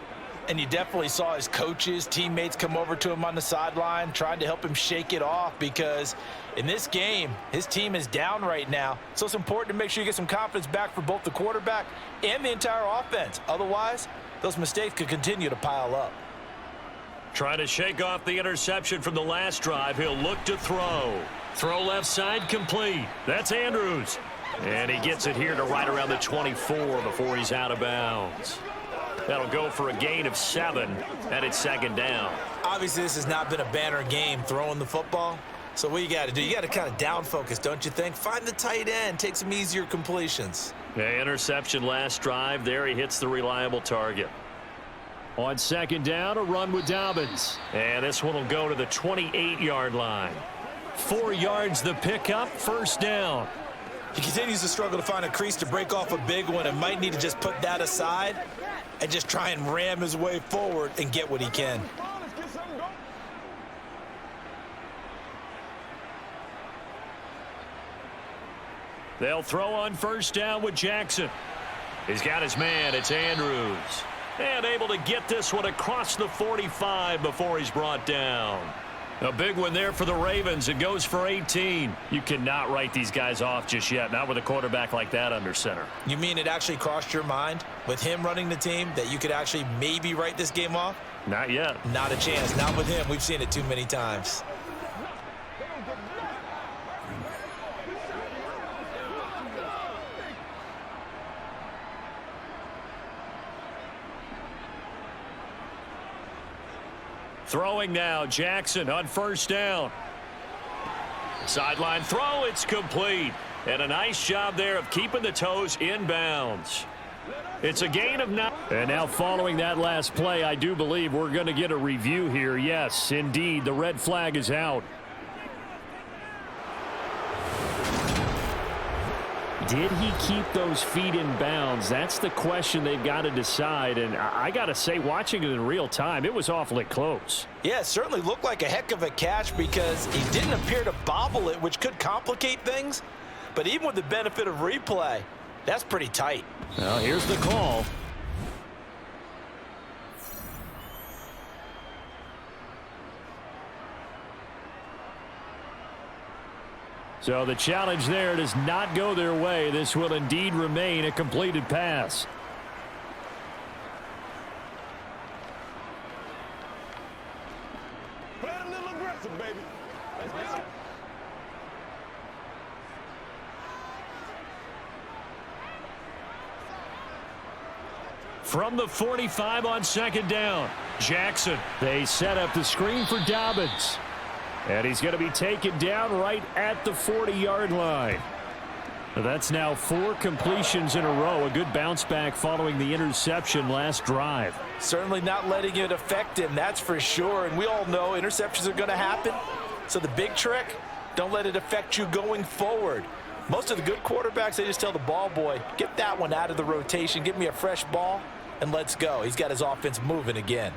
C: And you definitely saw his coaches, teammates come over to him on the sideline trying to help him shake it off, because in this game, his team is down right now. So it's important to make sure you get some confidence back for both the quarterback and the entire offense. Otherwise, those mistakes could continue to pile up.
B: Trying to shake off the interception from the last drive. He'll look to throw. Throw left side complete. That's Andrews. And he gets it here to right around the 24 before he's out of bounds. That'll go for a gain of 7, and it's second down.
C: Obviously, this has not been a banner game throwing the football. So what you got to do, you got to kind of down focus, don't you think? Find the tight end, take some easier completions.
B: Yeah, interception last drive. There he hits the reliable target.
D: On second down, a run with Dobbins.
B: And this one will go to the 28-yard line.
D: 4 yards the pickup, first down.
C: He continues to struggle to find a crease to break off a big one and might need to just put that aside and just try and ram his way forward and get what he can.
B: They'll throw on first down with Jackson. He's got his man. It's Andrews. And able to get this one across the 45 before he's brought down. A big one there for the Ravens. It goes for 18. You cannot write these guys off just yet, not with a quarterback like that under center.
C: You mean it actually crossed your mind with him running the team that you could actually maybe write this game off?
B: Not yet.
C: Not a chance. Not with him. We've seen it too many times.
B: Throwing now, Jackson on first down. Sideline throw, it's complete. And a nice job there of keeping the toes inbounds. It's a gain of 9.
D: And now following that last play, I do believe we're going to get a review here. Yes, indeed, the red flag is out. Did he keep those feet in bounds? That's the question they've got to decide. And I got to say, watching it in real time, it was awfully close.
C: Yeah, it certainly looked like a heck of a catch because he didn't appear to bobble it, which could complicate things. But even with the benefit of replay, that's pretty tight.
D: Well, here's the call. So the challenge there does not go their way. This will indeed remain a completed pass.
F: Play a little aggressive, baby.
B: From the 45 on second down, Jackson.
D: They set up the screen for Dobbins. And he's going to be taken down right at the 40-yard line. That's now 4 completions in a row. A good bounce back following the interception last drive.
C: Certainly not letting it affect him, that's for sure. And we all know interceptions are going to happen. So the big trick, don't let it affect you going forward. Most of the good quarterbacks, they just tell the ball boy, get that one out of the rotation, give me a fresh ball, and let's go. He's got his offense moving again.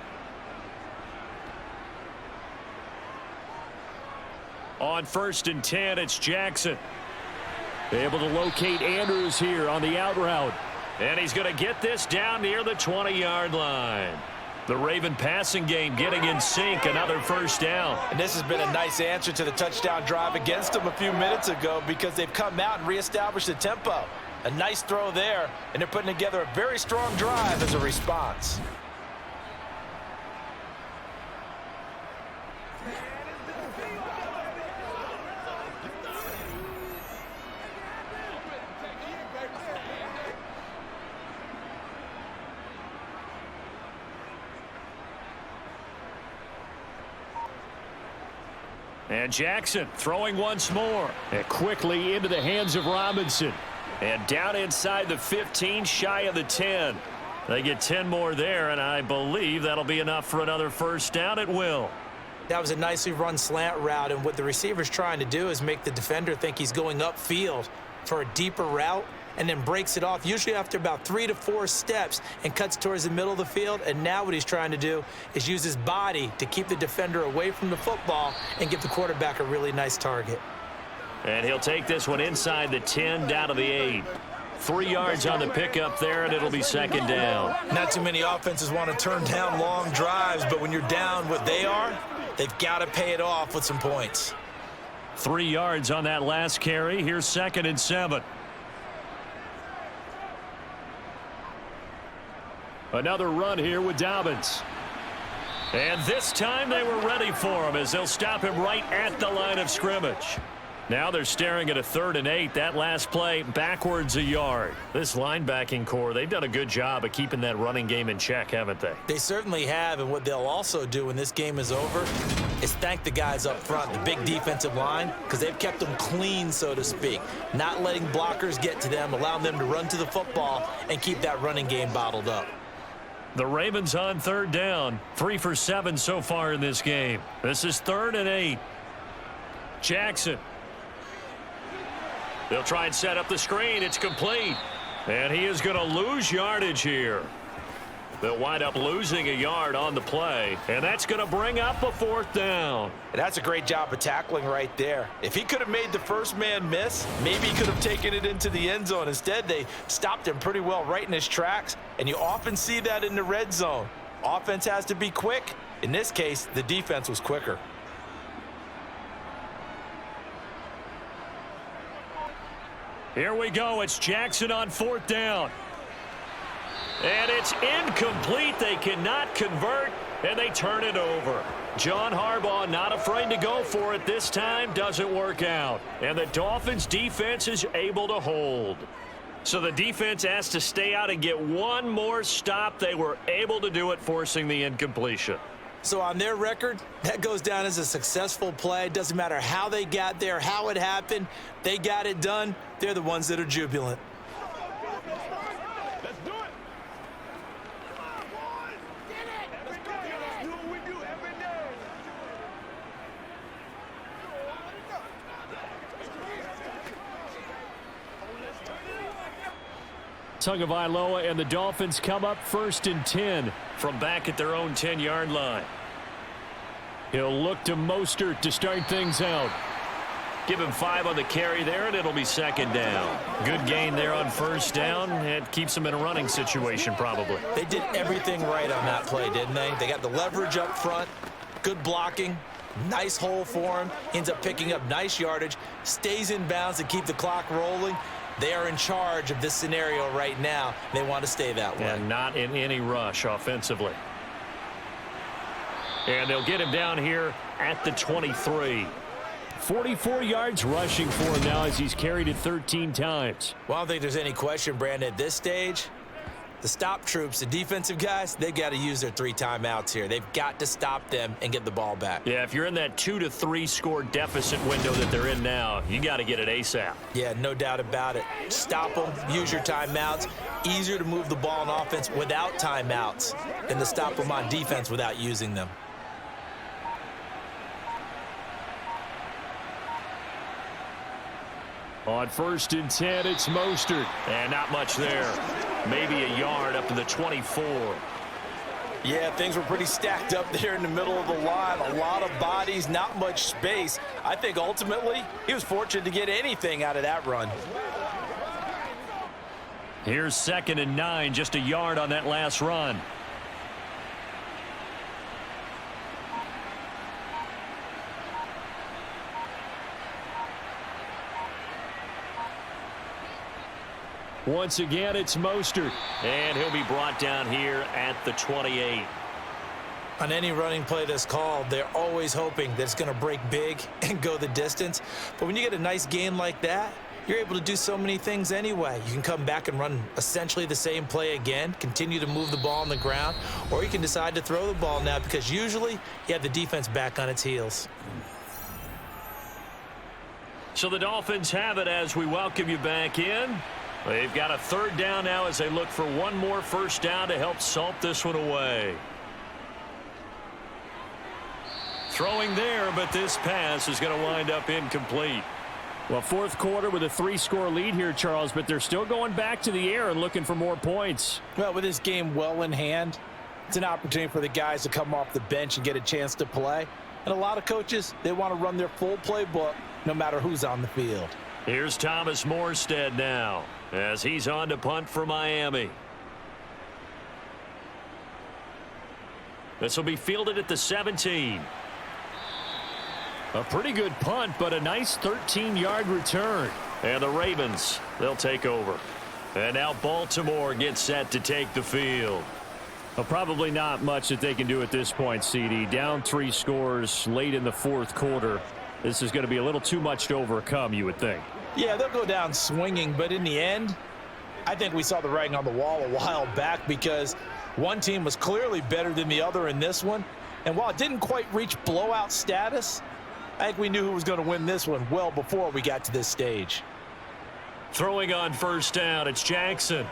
B: On first and 10, it's Jackson.
D: Able to locate Andrews here on the out route.
B: And he's going to get this down near the 20-yard line. The Raven passing game getting in sync, another first down.
C: And this has been a nice answer to the touchdown drive against them a few minutes ago because they've come out and reestablished the tempo. A nice throw there, and they're putting together a very strong drive as a response.
B: And Jackson throwing once more.
D: And quickly into the hands of Robinson.
B: And down inside the 15, shy of the 10. They get 10 more there, and I believe that'll be enough for another first down. It will.
E: That was a nicely run slant route, and what the receiver's trying to do is make the defender think he's going upfield for a deeper route, and then breaks it off, usually after about 3 to 4 steps, and cuts towards the middle of the field. And now what he's trying to do is use his body to keep the defender away from the football and give the quarterback a really nice target.
B: And he'll take this one inside the 10 down to the 8. 3 yards on the pickup there, and it'll be second down.
C: Not too many offenses want to turn down long drives, but when you're down what they are, they've got to pay it off with some points.
B: 3 yards on that last carry. Here's 2nd and 7.
D: Another run here with Dobbins.
B: And this time they were ready for him as they'll stop him right at the line of scrimmage. Now they're staring at a 3rd and 8. That last play backwards a yard. This linebacking core, they've done a good job of keeping that running game in check, haven't they?
E: They certainly have, and what they'll also do when this game is over is thank the guys up front, the big defensive line, because they've kept them clean, so to speak, not letting blockers get to them, allowing them to run to the football and keep that running game bottled up.
B: The Ravens on 3rd down. 3 for 7 so far in this game. This is 3rd and 8. Jackson. They'll try and set up the screen. It's complete. And he is going to lose yardage here. They'll wind up losing a yard on the play, and that's going to bring up a 4th down.
C: And that's a great job of tackling right there. If he could have made the first man miss, maybe he could have taken it into the end zone. Instead, they stopped him pretty well right in his tracks, and you often see that in the red zone. Offense has to be quick. In this case, the defense was quicker.
B: Here we go. It's Jackson on 4th down. And it's incomplete. They cannot convert, and they turn it over. John Harbaugh not afraid to go for it this time. Doesn't work out. And the Dolphins defense is able to hold. So the defense has to stay out and get one more stop. They were able to do it, forcing the incompletion.
E: So on their record, that goes down as a successful play. It doesn't matter how they got there, how it happened. They got it done. They're the ones that are jubilant.
F: Let's do it. Come on, boys. Get it. Let's go. Let's do what we do every day.
D: Tagovailoa and the Dolphins come up 1st and 10.
B: From back at their own 10-yard line.
D: He'll look to Mostert to start things out.
B: Give him 5 on the carry there, and it'll be 2nd down. Good gain there on 1st down. It keeps them in a running situation, probably.
E: They did everything right on that play, didn't they? They got the leverage up front, good blocking, nice hole for him. Ends up picking up nice yardage, stays in bounds to keep the clock rolling. They are in charge of this scenario right now. They want to stay that way.
B: And not in any rush offensively. And they'll get him down here at the 23.
D: 44 yards rushing for him now as he's carried it 13 times.
E: Well, I don't think there's any question, Brandon, at this stage, the stop troops, the defensive guys, they've got to use their 3 timeouts here. They've got to stop them and get the ball back.
B: Yeah, if you're in that 2 to 3 score deficit window that they're in now, you got to get it ASAP.
E: Yeah, no doubt about it. Stop them, use your timeouts. Easier to move the ball on offense without timeouts than to stop them on defense without using them.
D: On 1st and 10, it's Mostert.
B: And not much there. Maybe a yard up to the 24.
C: Yeah, things were pretty stacked up there in the middle of the line. A lot of bodies, not much space. I think ultimately he was fortunate to get anything out of that run.
B: Here's 2nd and 9, just a yard on that last run.
D: Once again, it's Mostert.
B: And he'll be brought down here at the 28.
E: On any running play that's called, they're always hoping that it's going to break big and go the distance. But when you get a nice gain like that, you're able to do so many things anyway. You can come back and run essentially the same play again, continue to move the ball on the ground, or you can decide to throw the ball now because usually you have the defense back on its heels.
B: So the Dolphins have it as we welcome you back in. They've got a third down now as they look for one more first down to help salt this one away. Throwing there, but this pass is going to wind up incomplete.
D: Well, fourth quarter with a 3-score lead here, Charles, but they're still going back to the air and looking for more points.
C: Well, with this game well in hand, it's an opportunity for the guys to come off the bench and get a chance to play. And a lot of coaches, they want to run their full playbook no matter who's on the field.
B: Here's Thomas Morstead now as he's on to punt for Miami. This will be fielded at the 17.
D: A pretty good punt, but a nice 13-yard return.
B: And the Ravens, they'll take over. And now Baltimore gets set to take the field.
D: Well, probably not much that they can do at this point, CD. Down 3 scores late in the fourth quarter. This is going to be a little too much to overcome, you would think.
C: Yeah, they'll go down swinging, but in the end, I think we saw the writing on the wall a while back because one team was clearly better than the other in this one. And while it didn't quite reach blowout status, I think we knew who was going to win this one well before we got to this stage.
B: Throwing on first down, it's Jackson.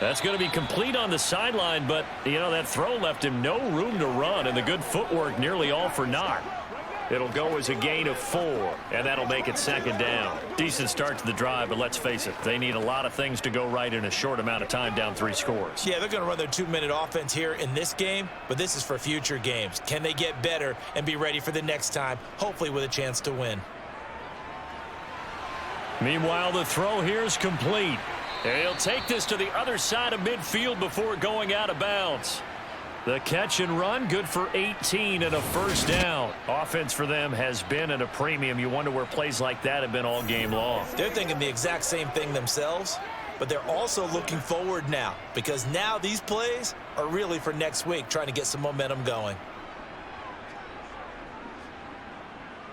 B: That's going to be complete on the sideline, but, you know, that throw left him no room to run, and the good footwork nearly all for naught. It'll go as a gain of 4, and that'll make it second down. Decent start to the drive, but let's face it, they need a lot of things to go right in a short amount of time down 3 scores.
C: Yeah, they're going to run their 2-minute offense here in this game, but this is for future games. Can they get better and be ready for the next time, hopefully with a chance to win?
B: Meanwhile, the throw here is complete. And he'll take this to the other side of midfield before going out of bounds. The catch and run, good for 18 and a first down. Offense for them has been at a premium. You wonder where plays like that have been all game long.
C: They're thinking the exact same thing themselves, but they're also looking forward now because now these plays are really for next week, trying to get some momentum going.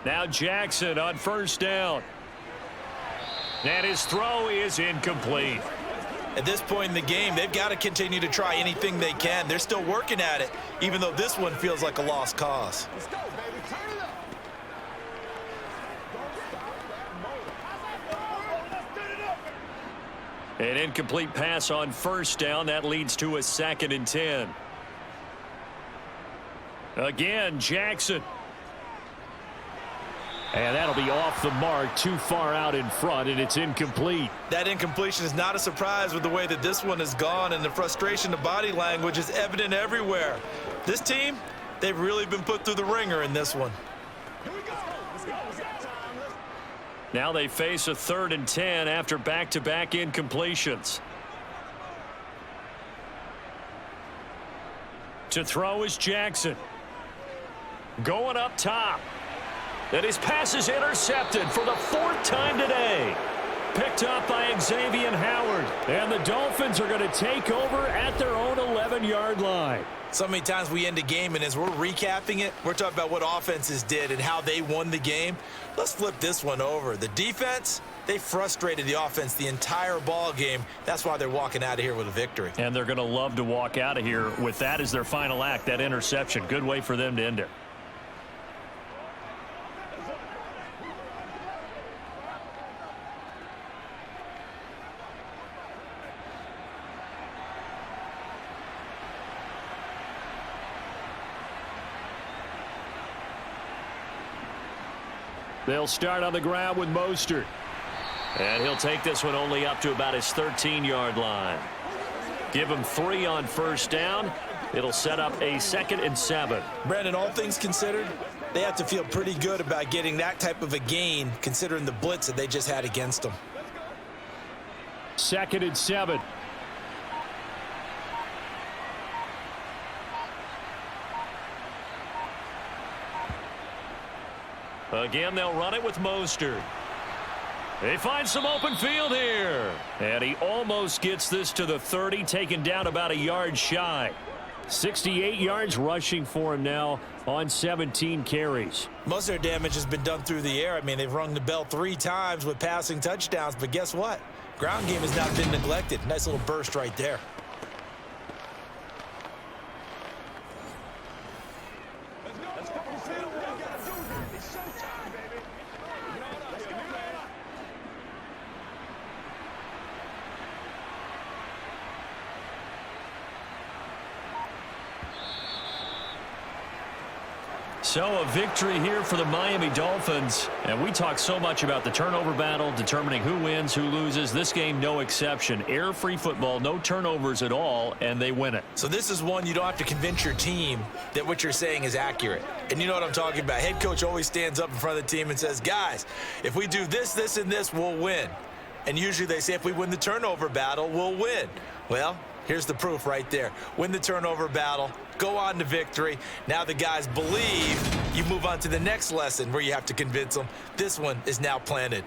B: Now Jackson on first down. And his throw is incomplete.
C: At this point in the game, they've got to continue to try anything they can. They're still working at it, even though this one feels like a lost cause.
F: Let's go, baby. Turn it up.
B: An incomplete pass on first down. That leads to a 2nd and 10. Again, Jackson.
D: And that'll be off the mark, too far out in front, and it's incomplete.
C: That incompletion is not a surprise with the way that this one has gone, and the frustration, the body language is evident everywhere. This team, they've really been put through the ringer in this one.
F: Here we go. Let's go.
B: Now they face a 3rd and 10 after back-to-back incompletions. To throw is Jackson. Going up top. And his pass is intercepted for the 4th time today. Picked up by Xavier Howard. And the Dolphins are going to take over at their own 11-yard line.
C: So many times we end a game, and as we're recapping it, we're talking about what offenses did and how they won the game. Let's flip this one over. The defense, they frustrated the offense the entire ball game. That's why they're walking out of here with a victory.
B: And they're going to love to walk out of here with that as their final act, that interception. Good way for them to end it. They'll start on the ground with Mostert. And he'll take this one only up to about his 13-yard line. Give him 3 on first down. It'll set up a 2nd and 7.
C: Brandon, all things considered, they have to feel pretty good about getting that type of a gain considering the blitz that they just had against them.
D: 2nd and 7.
B: Again, they'll run it with Mostert. They find some open field here. And he almost gets this to the 30, taken down about a yard shy.
D: 68 yards rushing for him now on 17 carries.
C: Most of their damage has been done through the air. I mean, they've rung the bell 3 times with passing touchdowns, but guess what? Ground game has not been neglected. Nice little burst right there.
D: So a victory here for the Miami Dolphins. And we talk so much about the turnover battle, determining who wins, who loses. This game, no exception. Error-free football, no turnovers at all, and they win it.
C: So this is one you don't have to convince your team that what you're saying is accurate. And you know what I'm talking about. Head coach always stands up in front of the team and says, guys, if we do this, this, and this, we'll win. And usually they say if we win the turnover battle, we'll win. Well, here's the proof right there. Win the turnover battle, go on to victory. Now the guys believe. You move on to the next lesson where you have to convince them. This one is now planted.